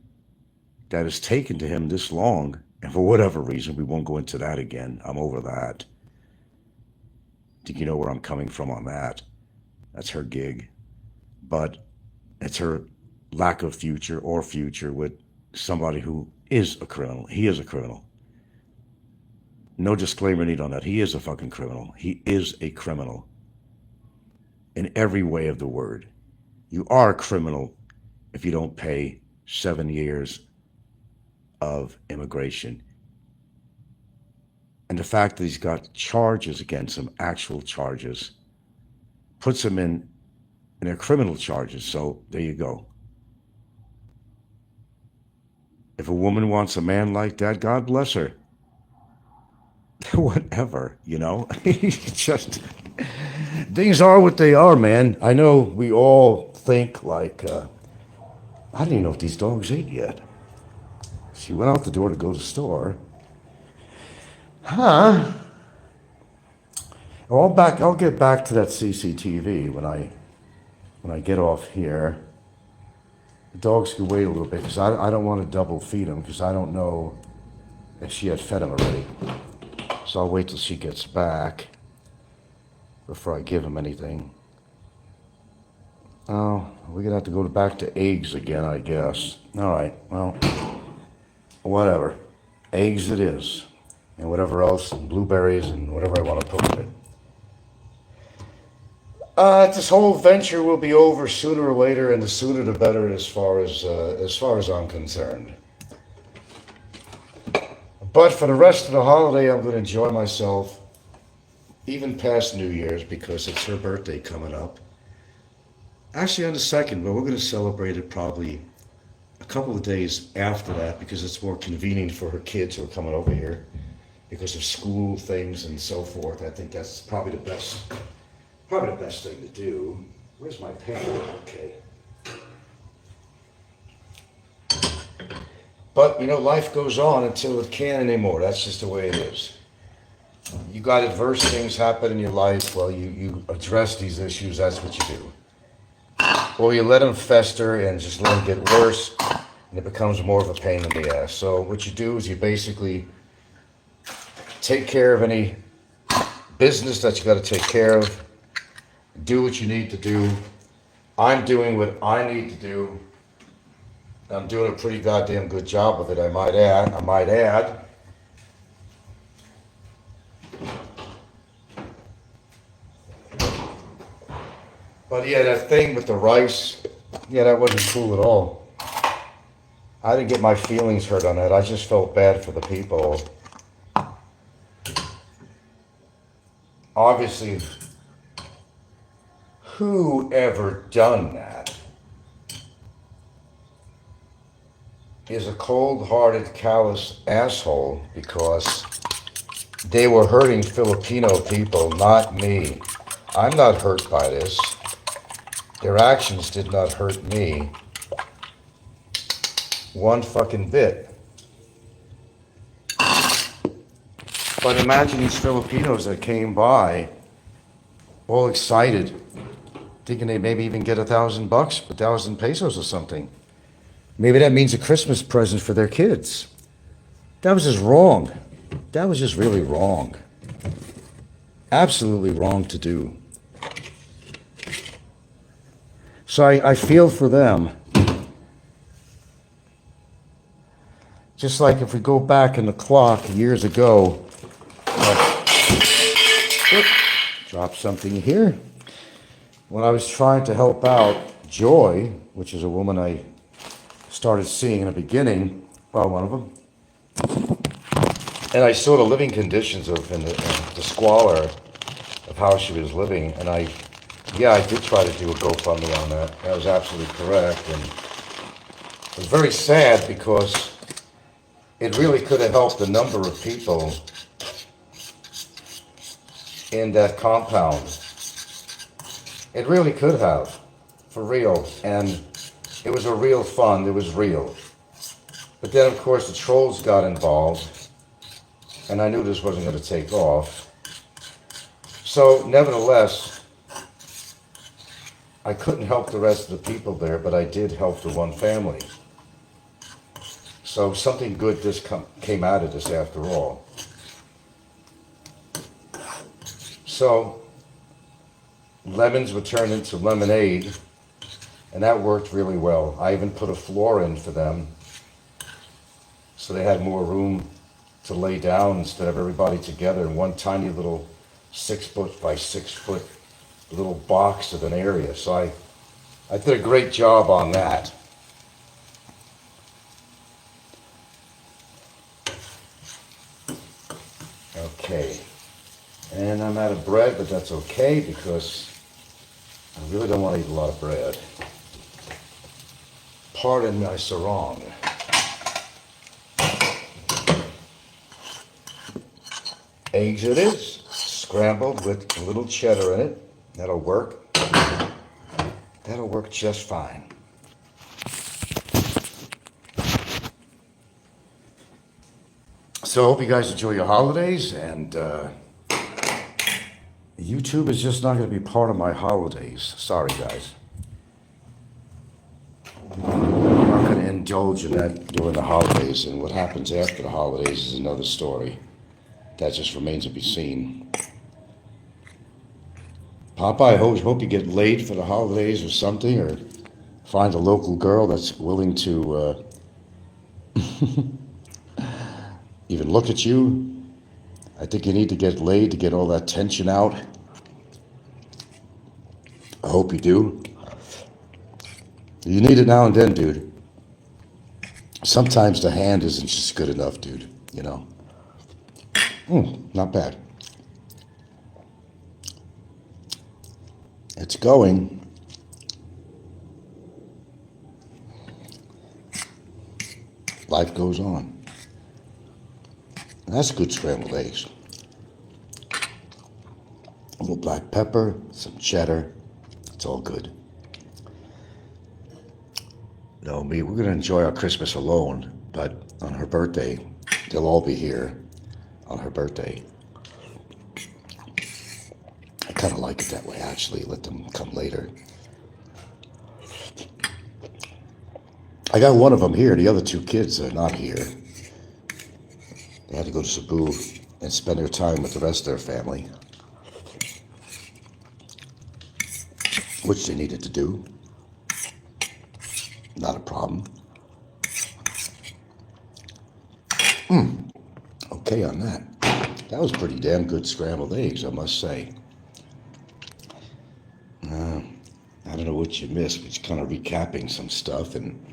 that has taken to him this long, and for whatever reason, we won't go into that again. I'm over that. I think you know where I'm coming from on that. That's her gig. But it's her lack of future with somebody who is a criminal. He is a criminal. No disclaimer need on that. He is a fucking criminal. He is a criminal. In every way of the word. You are a criminal if you don't pay 7 years of immigration. And the fact that he's got charges against him, actual charges, puts him in their criminal charges. So there you go. If a woman wants a man like that, God bless her. Whatever, you know. Just things are what they are, man. I know we all think like, I don't even know if these dogs ate yet. She went out the door to go to the store. Huh? I'll get back to that CCTV when I get off here. The dogs can wait a little bit because I don't want to double feed them because I don't know if she had fed them already. So I'll wait till she gets back before I give him anything. Oh, we're going to have to go back to eggs again, I guess. All right, well, whatever. Eggs it is. And whatever else, and blueberries and whatever I want to put with it. This whole venture will be over sooner or later, and the sooner the better as far as I'm concerned. But for the rest of the holiday, I'm going to enjoy myself, even past New Year's, because it's her birthday coming up. Actually, on the 2nd, but we're going to celebrate it probably a couple of days after that, because it's more convenient for her kids who are coming over here because of school things and so forth. I think that's probably the best thing to do. Where's my pen? Okay. But, you know, life goes on until it can't anymore. That's just the way it is. You got adverse things happen in your life. Well, you address these issues. That's what you do. Or you let them fester and just let them get worse, and it becomes more of a pain in the ass. So what you do is you basically take care of any business that you got to take care of. Do what you need to do. I'm doing what I need to do. I'm doing a pretty goddamn good job of it, I might add. But yeah, that thing with the rice, yeah, that wasn't cool at all. I didn't get my feelings hurt on that. I just felt bad for the people. Obviously, who ever done that is a cold-hearted, callous asshole, because they were hurting Filipino people, not me. I'm not hurt by this. Their actions did not hurt me one fucking bit. But imagine these Filipinos that came by all excited, thinking they maybe even get $1,000, 1,000 pesos or something. Maybe that means a Christmas present for their kids. That was just wrong. That was just really wrong. Absolutely wrong to do. So I feel for them. Just like if we go back in the clock years ago, drop something here. When I was trying to help out Joy, which is a woman I started seeing in the beginning, well, one of them, and I saw the living conditions of and the squalor of how she was living, and I Yeah, I did try to do a GoFundMe on that. That was absolutely correct. And it was very sad because it really could have helped a number of people in that compound. It really could have, for real. And it was a real fund. It was real. But then, of course, the trolls got involved, and I knew this wasn't going to take off. So, nevertheless, I couldn't help the rest of the people there, but I did help the one family. So, something good came out of this after all. So, lemons were turned into lemonade, and that worked really well. I even put a floor in for them, so they had more room to lay down instead of everybody together in one tiny little 6 foot by 6 foot little box of an area. So I did a great job on that. Okay. And I'm out of bread, but that's okay because I really don't want to eat a lot of bread. Pardon my sarong. Eggs it is, scrambled with a little cheddar in it. That'll work. That'll work just fine. So I hope you guys enjoy your holidays, and YouTube is just not going to be part of my holidays. Sorry, guys. I'm not going to indulge in that during the holidays, and what happens after the holidays is another story. That just remains to be seen. Papa, I hope you get laid for the holidays or something, or find a local girl that's willing to even look at you. I think you need to get laid to get all that tension out. I hope you do. You need it now and then, dude. Sometimes the hand isn't just good enough, dude, you know. Not bad. It's going. Life goes on. That's good scrambled eggs. A little black pepper, some cheddar. It's all good. No, we're going to enjoy our Christmas alone, but on her birthday, they'll all be here on her birthday. I kind of like it that way, actually. Let them come later. I got one of them here. The other two kids are not here. They had to go to Cebu and spend their time with the rest of their family, which they needed to do. Not a problem. Okay on that. That was pretty damn good scrambled eggs, I must say. I don't know what you missed, but you're kind of recapping some stuff and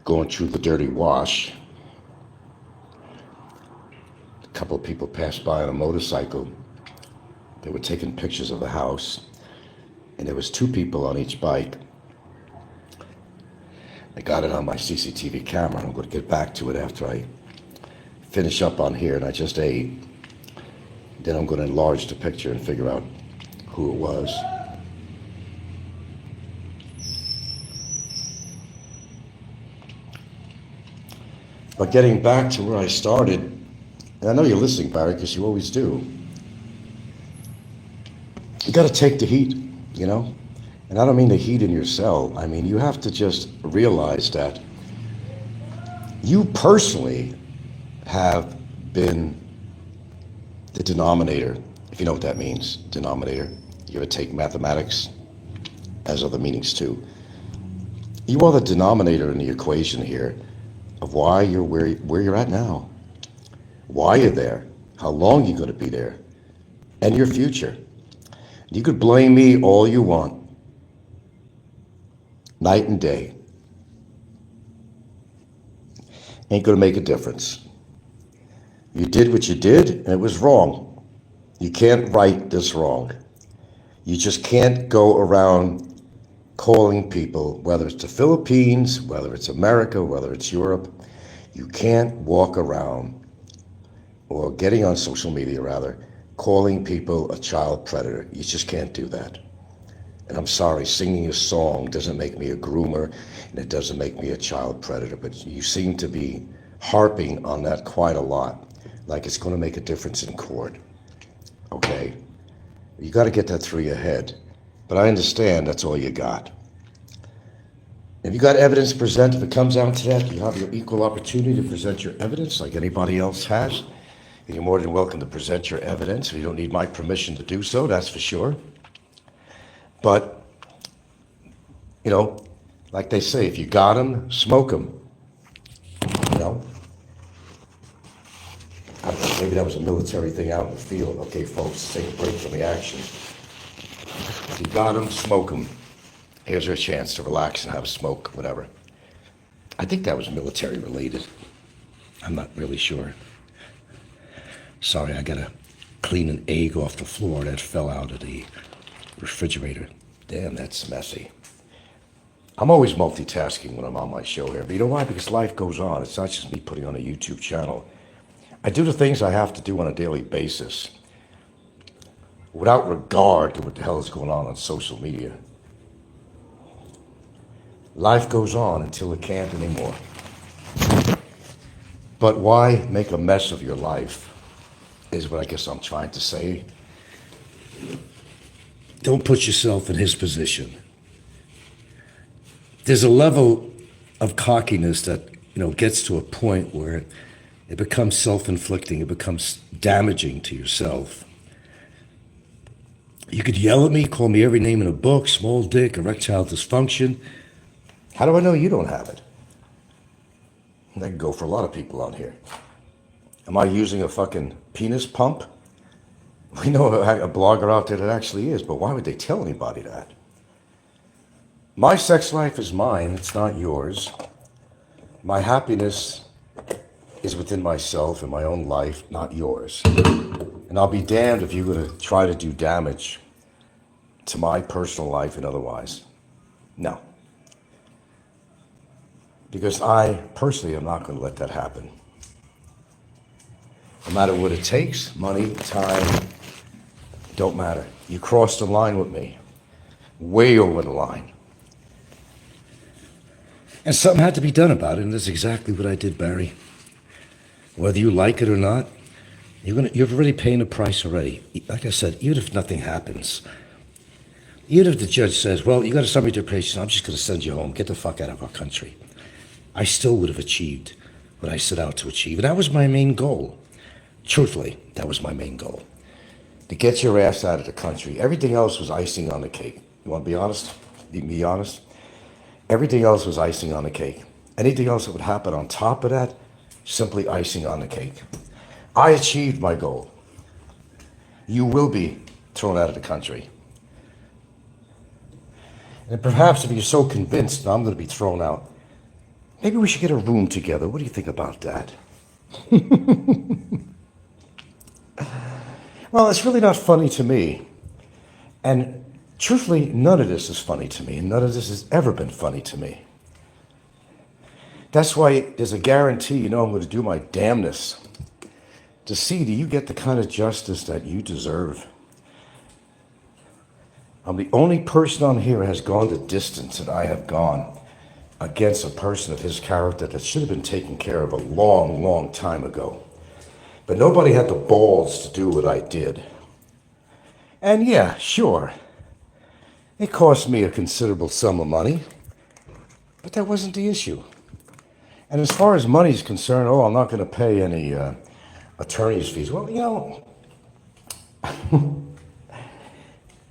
going through the dirty wash. A couple of people passed by on a motorcycle. They were taking pictures of the house, and there was two people on each bike. I got it on my CCTV camera, and I'm going to get back to it after I finish up on here, and I just ate. Then I'm going to enlarge the picture and figure out who it was. But getting back to where I started, and I know you're listening, Barry, because you always do. You got to take the heat, you know? And I don't mean the heat in your cell. I mean, you have to just realize that you personally have been the denominator, if you know what that means, denominator. You ever take mathematics? Has other meanings too. You are the denominator in the equation here of why you're where you're at now, why you're there, how long you're going to be there, and your future. You could blame me all you want, night and day. Ain't going to make a difference. You did what you did, and it was wrong. You can't right this wrong. You just can't go around calling people, whether it's the Philippines, whether it's America, whether it's Europe. You can't walk around, or getting on social media rather, calling people a child predator. You just can't do that. And I'm sorry, singing a song doesn't make me a groomer, and it doesn't make me a child predator, but you seem to be harping on that quite a lot, like it's going to make a difference in court. Okay? You got to get that through your head. But I understand that's all you got. If you got evidence to present, if it comes down to that, you have your equal opportunity to present your evidence like anybody else has. And you're more than welcome to present your evidence. You don't need my permission to do so, that's for sure. But, you know, like they say, if you got them, smoke them. You know? I don't know, maybe that was a military thing out in the field. Okay, folks, take a break from the action. If you got them, smoke them. Here's your chance to relax and have a smoke, whatever. I think that was military related. I'm not really sure. Sorry, I gotta clean an egg off the floor that fell out of the refrigerator. Damn, that's messy. I'm always multitasking when I'm on my show here. But you know why? Because life goes on. It's not just me putting on a YouTube channel. I do the things I have to do on a daily basis without regard to what the hell is going on social media. Life goes on until it can't anymore. But why make a mess of your life is what I guess I'm trying to say. Don't put yourself in his position. There's a level of cockiness that, gets to a point where it becomes self-inflicting. It becomes damaging to yourself. You could yell at me, call me every name in a book, small dick, erectile dysfunction. How do I know you don't have it? That can go for a lot of people out here. Am I using a fucking penis pump? We know a blogger out there that actually is, but why would they tell anybody that? My sex life is mine, it's not yours. My happiness is within myself and my own life, not yours. And I'll be damned if you're going to try to do damage to my personal life and otherwise. No. Because I personally am not going to let that happen. No matter what it takes, money, time, don't matter. You crossed the line with me. Way over the line. And something had to be done about it, and that's exactly what I did, Barry. Whether you like it or not, you're already paying a price already. Like I said, even if nothing happens, even if the judge says, well, you got to submit your patient, I'm just going to send you home, get the fuck out of our country, I still would have achieved what I set out to achieve. And that was my main goal. Truthfully, that was my main goal. To get your ass out of the country. Everything else was icing on the cake. You want to be honest? Be honest? Everything else was icing on the cake. Anything else that would happen on top of that, simply icing on the cake. I achieved my goal. You will be thrown out of the country. And perhaps if you're so convinced that I'm going to be thrown out, maybe we should get a room together. What do you think about that? Well, it's really not funny to me. And truthfully, none of this is funny to me, and none of this has ever been funny to me. That's why there's a guarantee, I'm going to do my damnness to see, do you get the kind of justice that you deserve? I'm the only person on here who has gone the distance that I have gone against a person of his character that should have been taken care of a long, long time ago. But nobody had the balls to do what I did. And yeah, sure, it cost me a considerable sum of money, but that wasn't the issue. And as far as money's concerned, I'm not going to pay any attorney's fees. Well,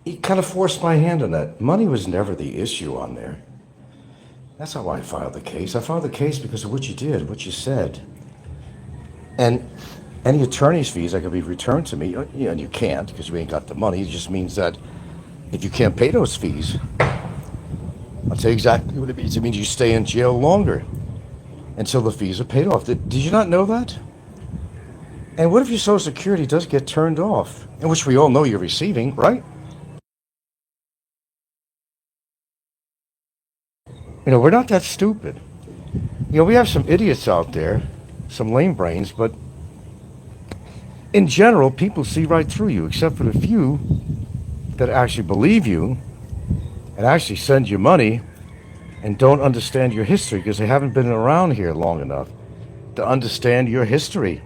he kind of forced my hand on that. Money was never the issue on there. That's how I filed the case. I filed the case because of what you did, what you said. And any attorney's fees that could be returned to me, and you can't because you ain't got the money. It just means that if you can't pay those fees, I'll tell you exactly what it means. It means you stay in jail longer until the fees are paid off. Did you not know that? And what if your Social Security does get turned off, in which we all know you're receiving, right? We're not that stupid. We have some idiots out there, some lame brains, but in general, people see right through you, except for the few that actually believe you and actually send you money and don't understand your history because they haven't been around here long enough to understand your history.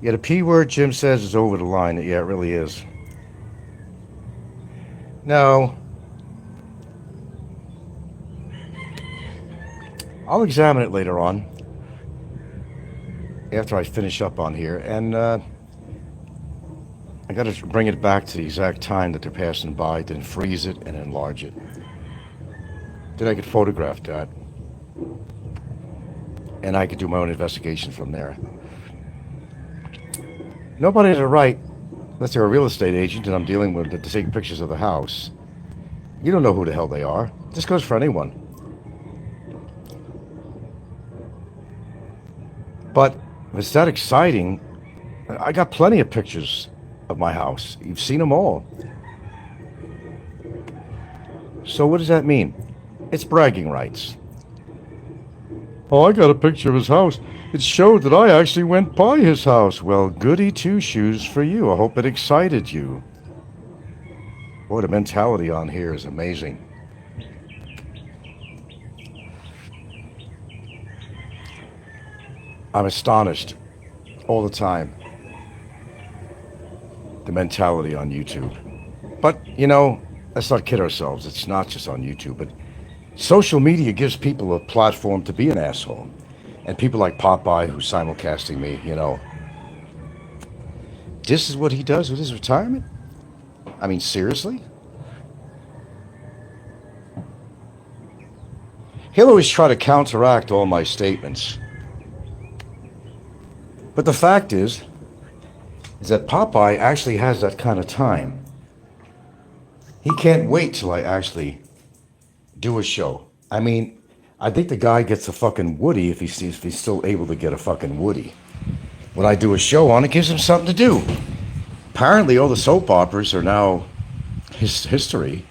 Yeah, the P word Jim says is over the line. Yeah, it really is. No, I'll examine it later on after I finish up on here. And I got to bring it back to the exact time that they're passing by, then freeze it and enlarge it. Then I could photograph that. And I could do my own investigation from there. Nobody has a right, unless they're a real estate agent and I'm dealing with, to take pictures of the house. You don't know who the hell they are. This goes for anyone. But if it's that exciting, I got plenty of pictures of my house. You've seen them all. So what does that mean? It's bragging rights. Oh, I got a picture of his house. It showed that I actually went by his house. Well, goody two-shoes for you. I hope it excited you. Boy, the mentality on here is amazing. I'm astonished all the time. The mentality on YouTube. But, let's not kid ourselves. It's not just on YouTube, but social media gives people a platform to be an asshole. And people like Popeye, who's simulcasting me, this is what he does with his retirement? I mean, seriously? He'll always try to counteract all my statements. But the fact is that Popeye actually has that kind of time. He can't wait till I actually do a show. I mean, I think the guy gets a fucking Woody if he's still able to get a fucking Woody. When I do a show on it, gives him something to do. Apparently, all the soap operas are now history,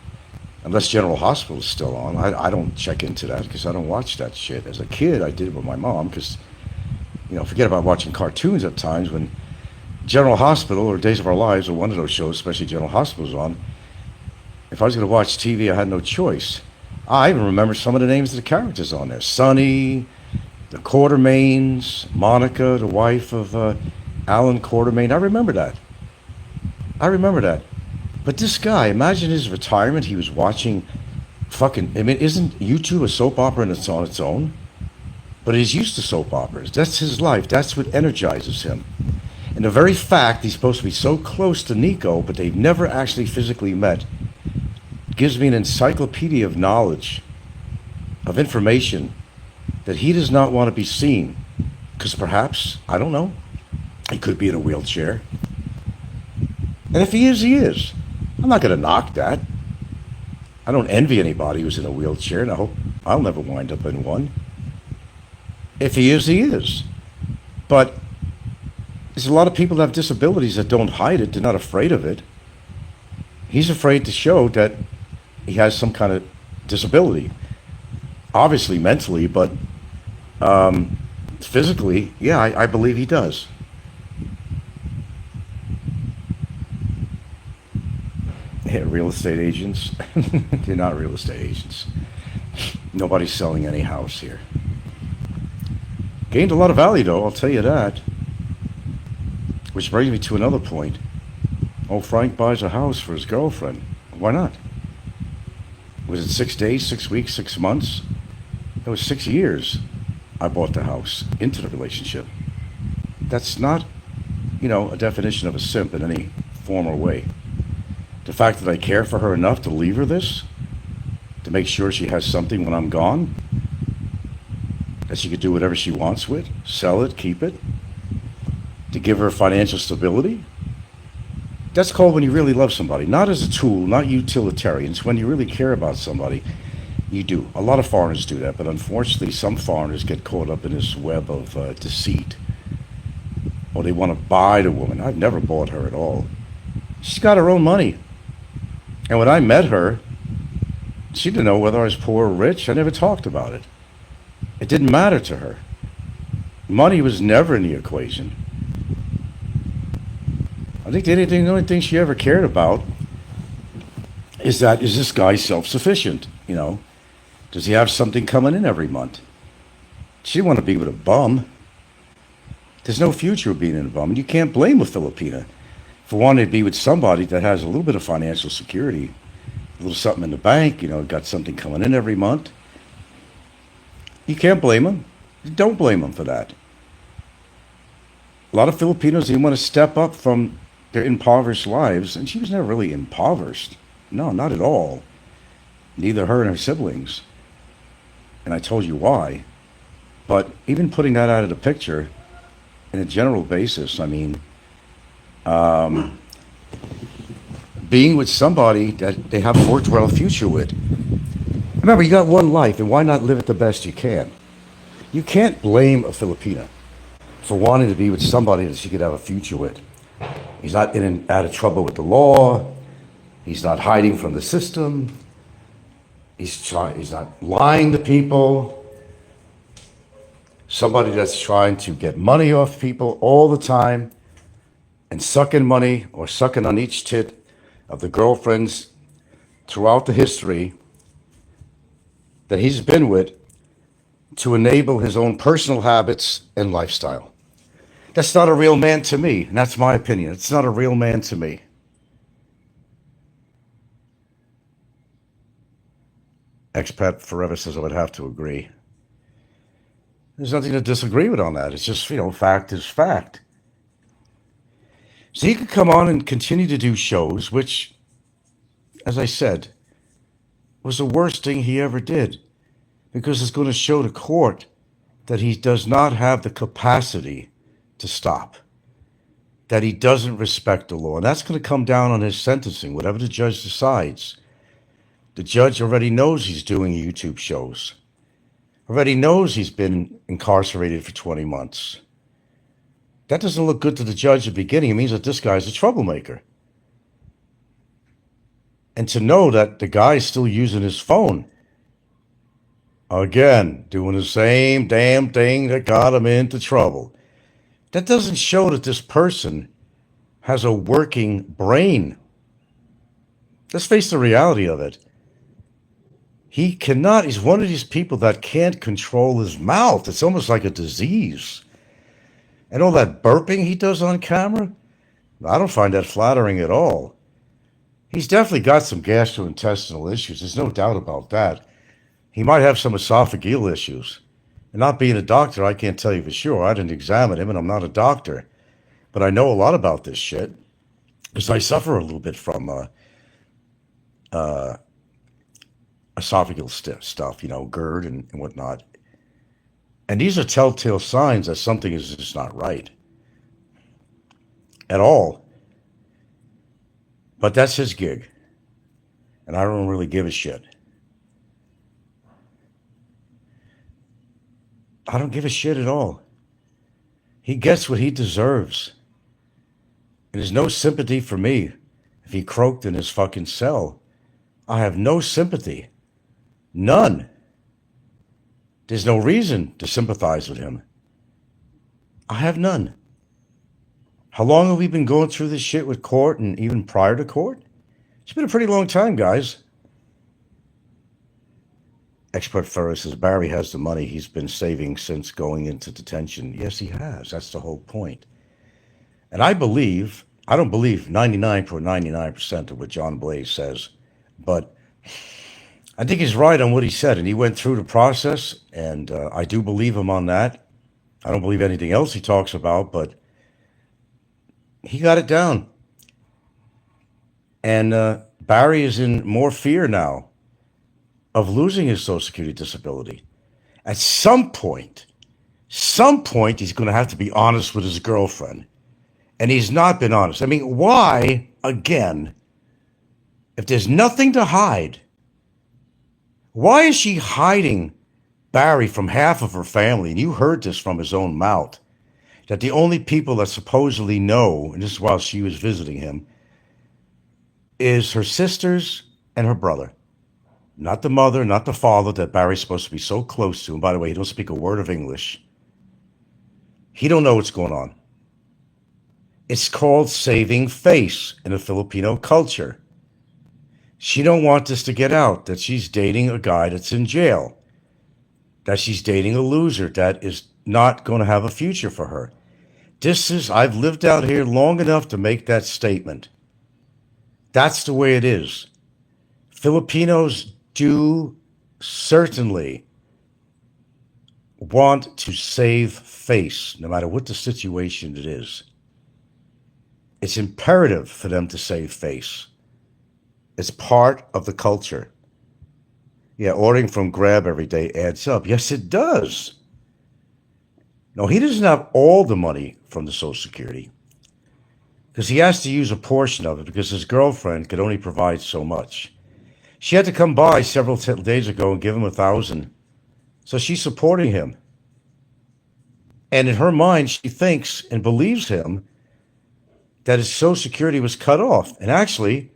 unless General Hospital is still on. I don't check into that because I don't watch that shit. As a kid, I did it with my mom because, forget about watching cartoons at times when General Hospital or Days of Our Lives or one of those shows, especially General Hospital, was on. If I was going to watch TV, I had no choice. I even remember some of the names of the characters on there. Sonny, the Quartermains, Monica, the wife of Alan Quartermain. I remember that. But this guy, imagine his retirement. He was watching isn't YouTube a soap opera on its own? But he's used to soap operas. That's his life. That's what energizes him. And the very fact he's supposed to be so close to Nico, but they've never actually physically met, gives me an encyclopedia of knowledge, of information that he does not want to be seen. Because perhaps, I don't know, he could be in a wheelchair. And if he is, he is. I'm not going to knock that. I don't envy anybody who's in a wheelchair, and I hope I'll never wind up in one. If he is, he is. But there's a lot of people that have disabilities that don't hide it. They're not afraid of it. He's afraid to show that he has some kind of disability. Obviously mentally, but physically, yeah, I believe he does. Yeah, real estate agents. They're not real estate agents. Nobody's selling any house here. Gained a lot of value, though, I'll tell you that. Which brings me to another point. Oh, Frank buys a house for his girlfriend. Why not? Was it 6 days, 6 weeks, 6 months? It was 6 years I bought the house into the relationship. That's not, a definition of a simp in any form or way. The fact that I care for her enough to leave her this, to make sure she has something when I'm gone, that she could do whatever she wants with, sell it, keep it, to give her financial stability. That's called when you really love somebody, not as a tool, not utilitarians. When you really care about somebody, you do. A lot of foreigners do that, but unfortunately some foreigners get caught up in this web of deceit. Or they want to buy the woman. I've never bought her at all. She's got her own money. And when I met her, She didn't know whether I was poor or rich. I never talked about it. It didn't matter to her. Money was never in the equation. I think the only thing she ever cared about is this guy self-sufficient? Does he have something coming in every month? She didn't want to be with a bum. There's no future of being in a bum, and you can't blame a Filipina for wanting to be with somebody that has a little bit of financial security, a little something in the bank, got something coming in every month. You can't blame them. Don't blame them for that. A lot of Filipinos, they want to step up from their impoverished lives, and she was never really impoverished. No, not at all. Neither her and her siblings. And I told you why. But even putting that out of the picture, in a general basis, I mean, being with somebody that they have a worthwhile future with. Remember, you got one life, and why not live it the best you can? You can't blame a Filipina for wanting to be with somebody that she could have a future with. He's not in and out of trouble with the law. He's not hiding from the system. He's not lying to people. Somebody that's trying to get money off people all the time and sucking money or sucking on each tit of the girlfriends throughout the history that he's been with to enable his own personal habits and lifestyle. That's not a real man to me, and that's my opinion. It's not a real man to me. Expat Forever says I would have to agree. There's nothing to disagree with on that. It's just, fact is fact. So he could come on and continue to do shows, which, as I said, was the worst thing he ever did, because it's going to show the court that he does not have the capacity to stop, that he doesn't respect the law. And that's going to come down on his sentencing, whatever the judge decides. The judge already knows he's doing YouTube shows, already knows he's been incarcerated for 20 months. That doesn't look good to the judge at the beginning. It means that this guy's a troublemaker. And to know that the guy's still using his phone, again, doing the same damn thing that got him into trouble, that doesn't show that this person has a working brain. Let's face the reality of it. He's one of these people that can't control his mouth. It's almost like a disease. And all that burping he does on camera, I don't find that flattering at all. He's definitely got some gastrointestinal issues. There's no doubt about that. He might have some esophageal issues. And not being a doctor, I can't tell you for sure. I didn't examine him, and I'm not a doctor. But I know a lot about this shit, because I suffer a little bit from esophageal stuff, GERD and whatnot. And these are telltale signs that something is just not right at all. But that's his gig. And I don't really give a shit. I don't give a shit at all. He gets what he deserves. And there's no sympathy for me if he croaked in his fucking cell. I have no sympathy. None. There's no reason to sympathize with him. I have none. How long have we been going through this shit with court and even prior to court? It's been a pretty long time, guys. Expert Ferris says Barry has the money he's been saving since going into detention. Yes, he has. That's the whole point. And I don't believe 99.99% of what John Blaze says, but I think he's right on what he said, and he went through the process, and I do believe him on that. I don't believe anything else he talks about, but he got it down. And Barry is in more fear now of losing his Social Security disability. At some point, he's going to have to be honest with his girlfriend. And he's not been honest. I mean, why, again, if there's nothing to hide, why is she hiding Barry from half of her family? And you heard this from his own mouth, that the only people that supposedly know, and this is while she was visiting him, is her sisters and her brother. not the mother, not the father that Barry's supposed to be so close to. And by the way, he don't speak a word of English. He don't know what's going on. It's called saving face in the Filipino culture. She don't want this to get out, that she's dating a guy that's in jail, that she's dating a loser that is not going to have a future for her. I've lived out here long enough to make that statement. That's the way it is. Filipinos do certainly want to save face, no matter what the situation it is. It's imperative for them to save face. It's part of the culture. Yeah, ordering from Grab every day adds up. Yes, it does. No, he doesn't have all the money from the Social Security because he has to use a portion of it because his girlfriend could only provide so much. She had to come by several days ago and give him $1,000. So she's supporting him. And in her mind, she thinks and believes him that his Social Security was cut off. And actually,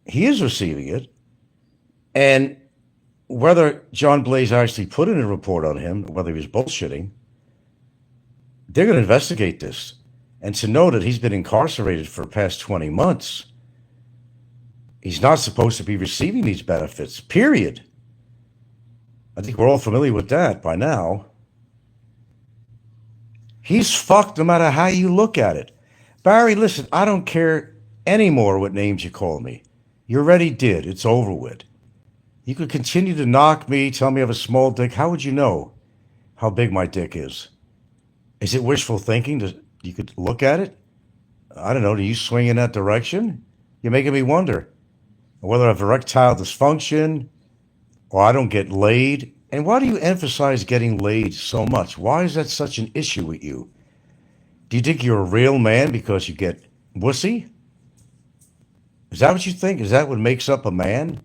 he is receiving it. And whether John Blaze actually put in a report on him, whether he was bullshitting, they're going to investigate this. And to know that he's been incarcerated for the past 20 months, he's not supposed to be receiving these benefits, period. I think we're all familiar with that by now. He's fucked no matter how you look at it. Barry, listen, I don't care anymore what names you call me. You already did. It's over with. You could continue to knock me, tell me I have a small dick. How would you know how big my dick is? Is it wishful thinking? You could look at it? I don't know. Do you swing in that direction? You're making me wonder whether I have erectile dysfunction or I don't get laid. And why do you emphasize getting laid so much? Why is that such an issue with you? Do you think you're a real man because you get wussy? Is that what you think? Is that what makes up a man?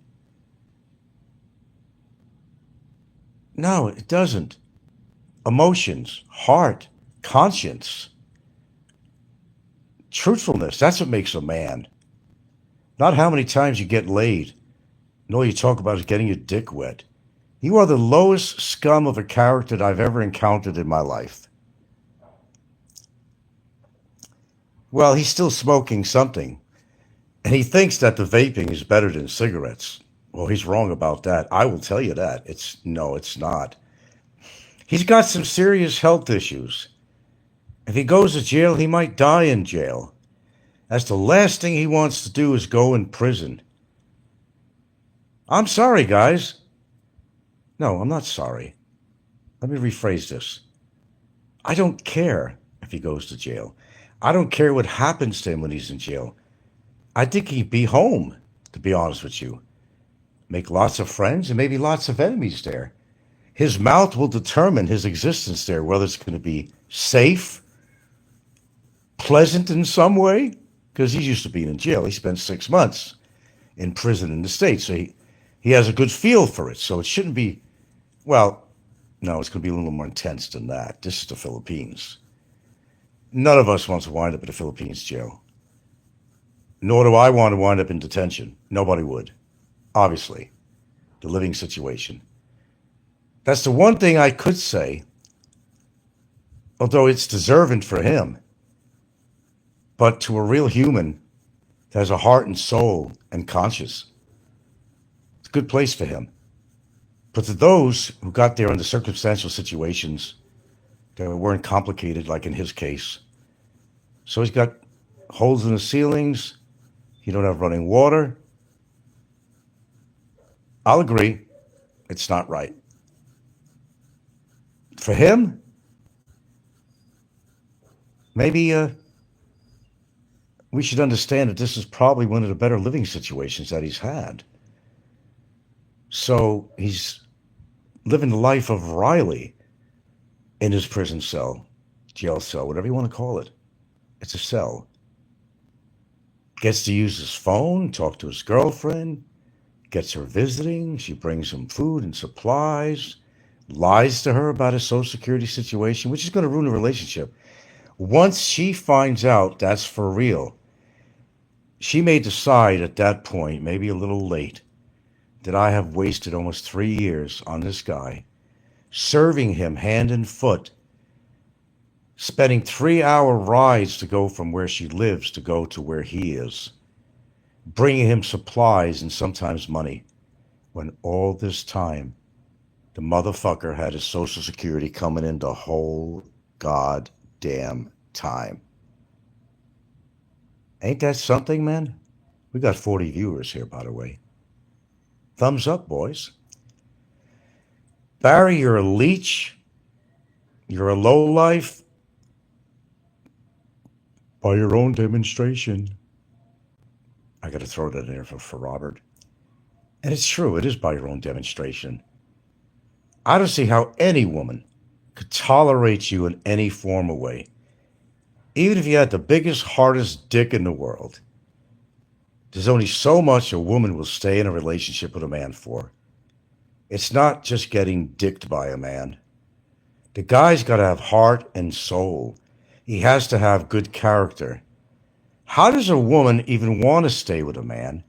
No, it doesn't. Emotions, heart, conscience, truthfulness, that's what makes a man. Not how many times you get laid. And all you talk about is getting your dick wet. You are the lowest scum of a character that I've ever encountered in my life. Well, he's still smoking something. And he thinks that the vaping is better than cigarettes. Well, he's wrong about that. I will tell you that. It's not. He's got some serious health issues. If he goes to jail, he might die in jail. That's the last thing he wants to do is go in prison. I'm sorry, guys. No, I'm not sorry. Let me rephrase this. I don't care if he goes to jail. I don't care what happens to him when he's in jail. I think he'd be home, to be honest with you. Make lots of friends and maybe lots of enemies there. His mouth will determine his existence there, whether it's going to be safe, pleasant in some way, because he's used to being in jail. He spent 6 months in prison in the States, so he has a good feel for it. So it shouldn't be, well, no, it's going to be a little more intense than that. This is the Philippines. None of us wants to wind up in the Philippines jail. Nor do I want to wind up in detention. Nobody would. Obviously, the living situation. That's the one thing I could say, although it's deserving for him. But to a real human that has a heart and soul and conscience, it's a good place for him. But to those who got there under circumstantial situations that weren't complicated, like in his case, so he's got holes in the ceilings, you don't have running water, I'll agree, it's not right. For him, maybe we should understand that this is probably one of the better living situations that he's had. So he's living the life of Riley in his prison cell, jail cell, whatever you want to call it. It's a cell. Gets to use his phone, talk to his girlfriend, gets her visiting. She brings him food and supplies, lies to her about his Social Security situation, which is going to ruin the relationship. Once she finds out that's for real, she may decide at that point, maybe a little late, that I have wasted almost 3 years on this guy, serving him hand and foot, spending 3-hour rides to go from where she lives to go to where he is, bringing him supplies and sometimes money, when all this time the motherfucker had his Social Security coming in the whole goddamn time. Ain't that something, man? We got 40 viewers here, by the way. Thumbs up, boys. Barry, you're a leech. You're a lowlife. By your own demonstration. I got to throw that in there for Robert. And it's true, it is by your own demonstration. I don't see how any woman could tolerate you in any form or way. Even if you had the biggest, hardest dick in the world, there's only so much a woman will stay in a relationship with a man for. It's not just getting dicked by a man. The guy's got to have heart and soul. He has to have good character. How does a woman even want to stay with a man?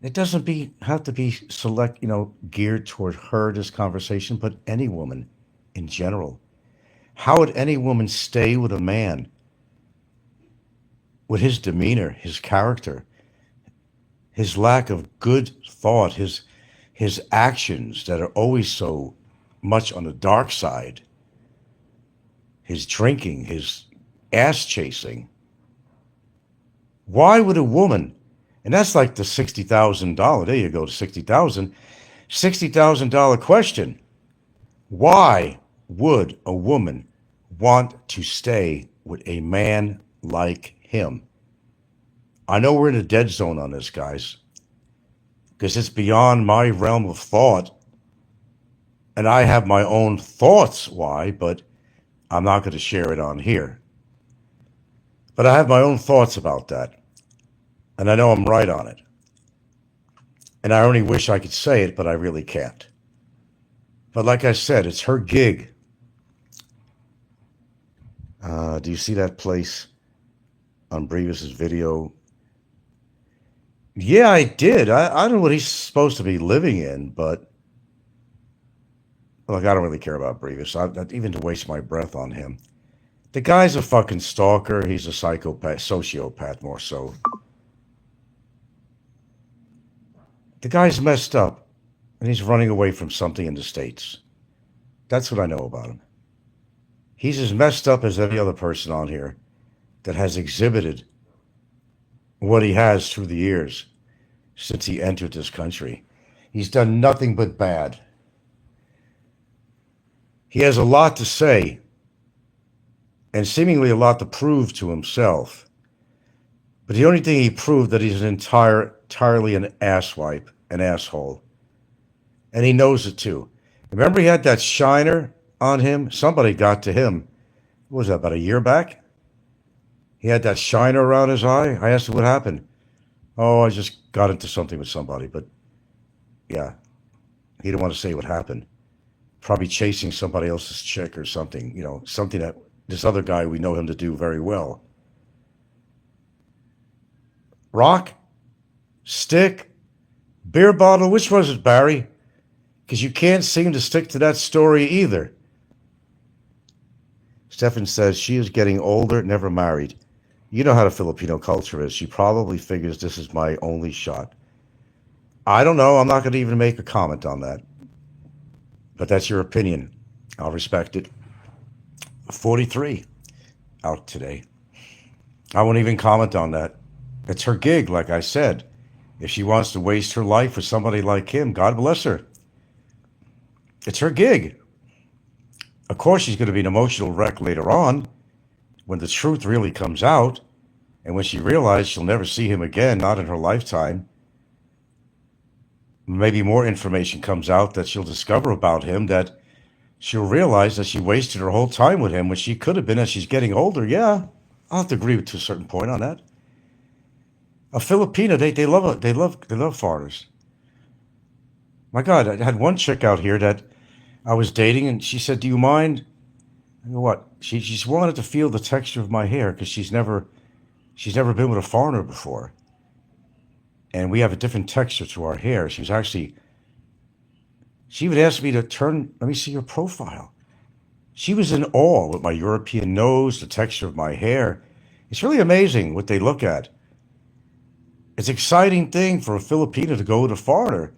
It doesn't have to be geared toward her, this conversation, but any woman in general. How would any woman stay with a man with his demeanor, his character, his lack of good thought, his actions that are always so much on the dark side, his drinking, his ass chasing? Why would a woman, and that's like the $60,000, there you go, to $60,000 question. Why would a woman want to stay with a man like him? I know we're in a dead zone on this, guys, because it's beyond my realm of thought, and I have my own thoughts why, but I'm not going to share it on here. But I have my own thoughts about that, and I know I'm right on it. And I only wish I could say it, but I really can't. But like I said, it's her gig. Do you see that place on Brevis's video? Yeah, I did. I don't know what he's supposed to be living in, but look, I don't really care about Brevis. Not even to waste my breath on him. The guy's a fucking stalker. He's a psychopath, sociopath more so. The guy's messed up, and he's running away from something in the States. That's what I know about him. He's as messed up as any other person on here that has exhibited what he has through the years since he entered this country. He's done nothing but bad. He has a lot to say and seemingly a lot to prove to himself. But the only thing he proved that he's entirely an asswipe, an asshole. And he knows it too. Remember he had that shiner on him? Somebody got to him. What was that, about a year back? He had that shiner around his eye. I asked him what happened. Oh, I just got into something with somebody. But yeah, he didn't want to say what happened. Probably chasing somebody else's chick or something. Something that this other guy, we know him to do very well. Rock? Stick? Beer bottle? Which was it, Barry? Because you can't seem to stick to that story either. Stefan says she is getting older, never married. You know how the Filipino culture is. She probably figures this is my only shot. I don't know. I'm not going to even make a comment on that. But that's your opinion. I'll respect it. 43 out today. I won't even comment on that. It's her gig, like I said. If she wants to waste her life with somebody like him, God bless her. It's her gig. Of course, she's going to be an emotional wreck later on when the truth really comes out and when she realizes she'll never see him again, not in her lifetime. Maybe more information comes out that she'll discover about him, that she'll realize that she wasted her whole time with him when she could have been as she's getting older. Yeah, I'll have to agree to a certain point on that. A Filipino, they love foreigners. My God, I had one chick out here that I was dating, and she said, "Do you mind?" I go, "What?" She's wanted to feel the texture of my hair because she's never been with a foreigner before, and we have a different texture to our hair. She was actually She would ask me to let me see your profile. She was in awe with my European nose, the texture of my hair. It's really amazing what they look at. It's an exciting thing for a Filipino to go with a foreigner.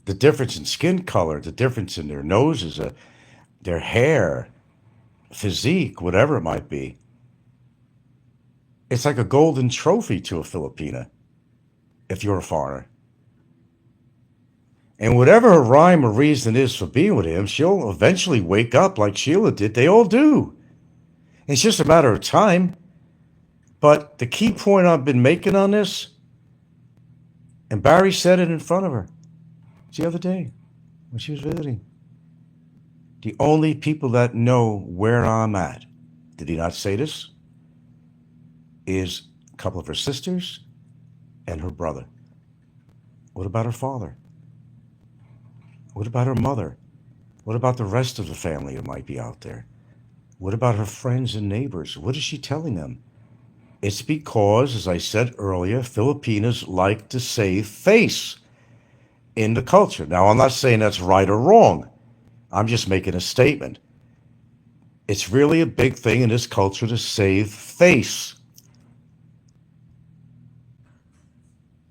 The difference in skin color, the difference in their noses, their hair, physique, whatever it might be. It's like a golden trophy to a Filipina if you're a foreigner. And whatever her rhyme or reason is for being with him, she'll eventually wake up like Sheila did. They all do. It's just a matter of time. But the key point I've been making on this, and Barry said it in front of her the other day when she was visiting. The only people that know where I'm at, did he not say this? Is a couple of her sisters and her brother. What about her father? What about her mother? What about the rest of the family that might be out there? What about her friends and neighbors? What is she telling them? It's because, as I said earlier, Filipinos like to save face in the culture. Now, I'm not saying that's right or wrong. I'm just making a statement. It's really a big thing in this culture to save face.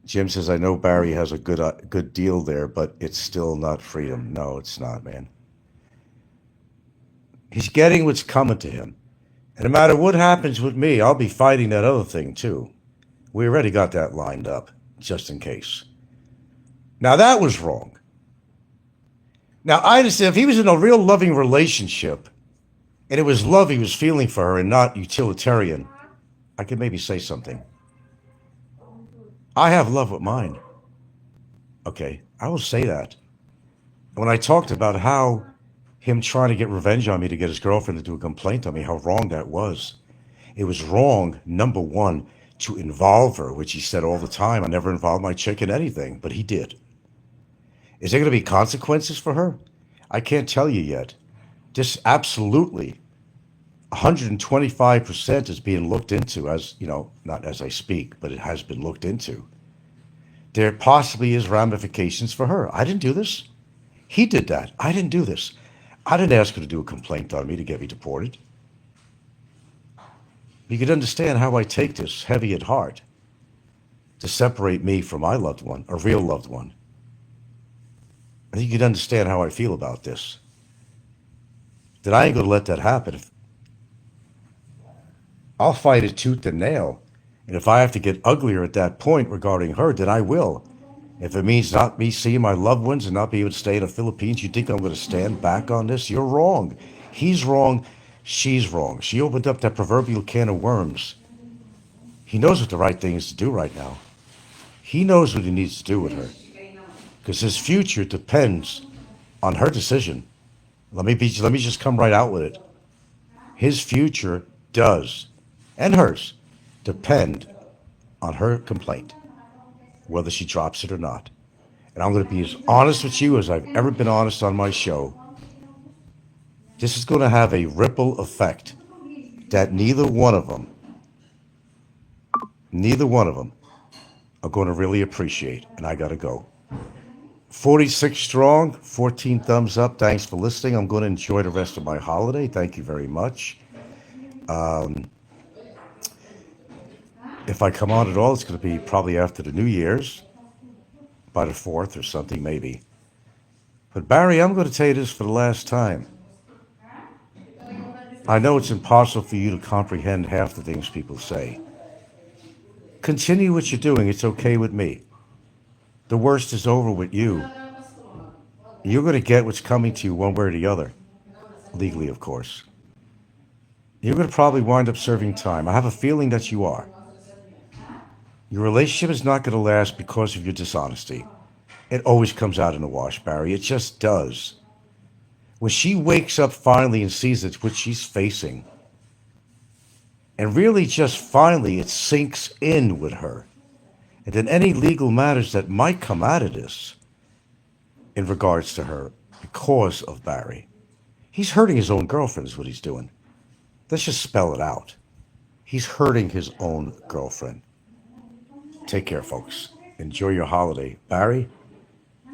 Jim says, I know Barry has a good deal there, but it's still not freedom. No, it's not, man. He's getting what's coming to him. And no matter what happens with me, I'll be fighting that other thing too. We already got that lined up, just in case. Now, that was wrong. Now, I understand if he was in a real loving relationship, and it was love he was feeling for her and not utilitarian, I could maybe say something. I have love with mine. Okay, I will say that. When I talked about how him trying to get revenge on me to get his girlfriend to do a complaint on me, how wrong that was. It was wrong, number one, to involve her, which he said all the time. I never involved my chick in anything, but he did. Is there going to be consequences for her? I can't tell you yet. This absolutely 125% is being looked into, as you know, not as I speak, but it has been looked into. There possibly is ramifications for her. I didn't do this. He did that. I didn't do this. I didn't ask her to do a complaint on me to get me deported. You could understand how I take this heavy at heart to separate me from my loved one, a real loved one. I think you could understand how I feel about this. That I ain't going to let that happen. I'll fight it tooth and nail. And if I have to get uglier at that point regarding her, then I will. If it means not me seeing my loved ones and not being able to stay in the Philippines, you think I'm going to stand back on this? You're wrong. He's wrong. She's wrong. She opened up that proverbial can of worms. He knows what the right thing is to do right now. He knows what he needs to do with her. Because his future depends on her decision. Let me just come right out with it. His future does, and hers, depend on her complaint, whether she drops it or not. And I'm going to be as honest with you as I've ever been honest on my show. This is going to have a ripple effect that neither one of them are going to really appreciate. And I got to go. 46 strong, 14 thumbs up. Thanks for listening. I'm going to enjoy the rest of my holiday. Thank you very much. If I come on at all, it's going to be probably after the New Year's, by the 4th or something, maybe. But Barry, I'm going to tell you this for the last time. I know it's impossible for you to comprehend half the things people say. Continue what you're doing. It's okay with me. The worst is over with you. You're going to get what's coming to you one way or the other. Legally, of course. You're going to probably wind up serving time. I have a feeling that you are. Your relationship is not going to last because of your dishonesty. It always comes out in the wash, Barry. It just does. When she wakes up finally and sees it's what she's facing, and really just finally it sinks in with her, and then any legal matters that might come out of this in regards to her because of Barry. He's hurting his own girlfriend is what he's doing. Let's just spell it out. He's hurting his own girlfriend. Take care, folks. Enjoy your holiday. Barry,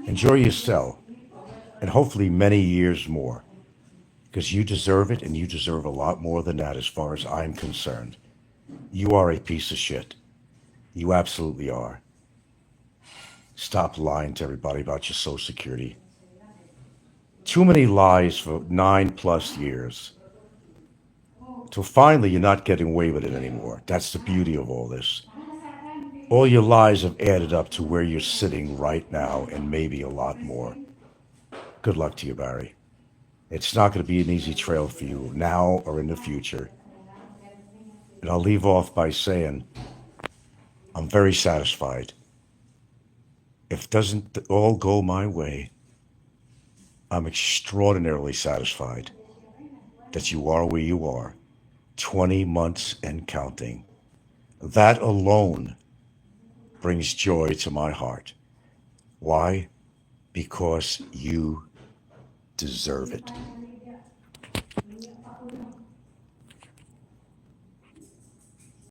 enjoy your cell. and hopefully many years more, because you deserve it, and you deserve a lot more than that as far as I'm concerned. You are a piece of shit. You absolutely are. Stop lying to everybody about your Social Security. Too many lies for 9+ years. So finally, you're not getting away with it anymore. That's the beauty of all this. All your lies have added up to where you're sitting right now, and maybe a lot more. Good luck to you, Barry. It's not going to be an easy trail for you now or in the future. And I'll leave off by saying I'm very satisfied. If it doesn't all go my way, I'm extraordinarily satisfied that you are where you are, 20 months and counting. That alone brings joy to my heart. Why? Because you deserve it.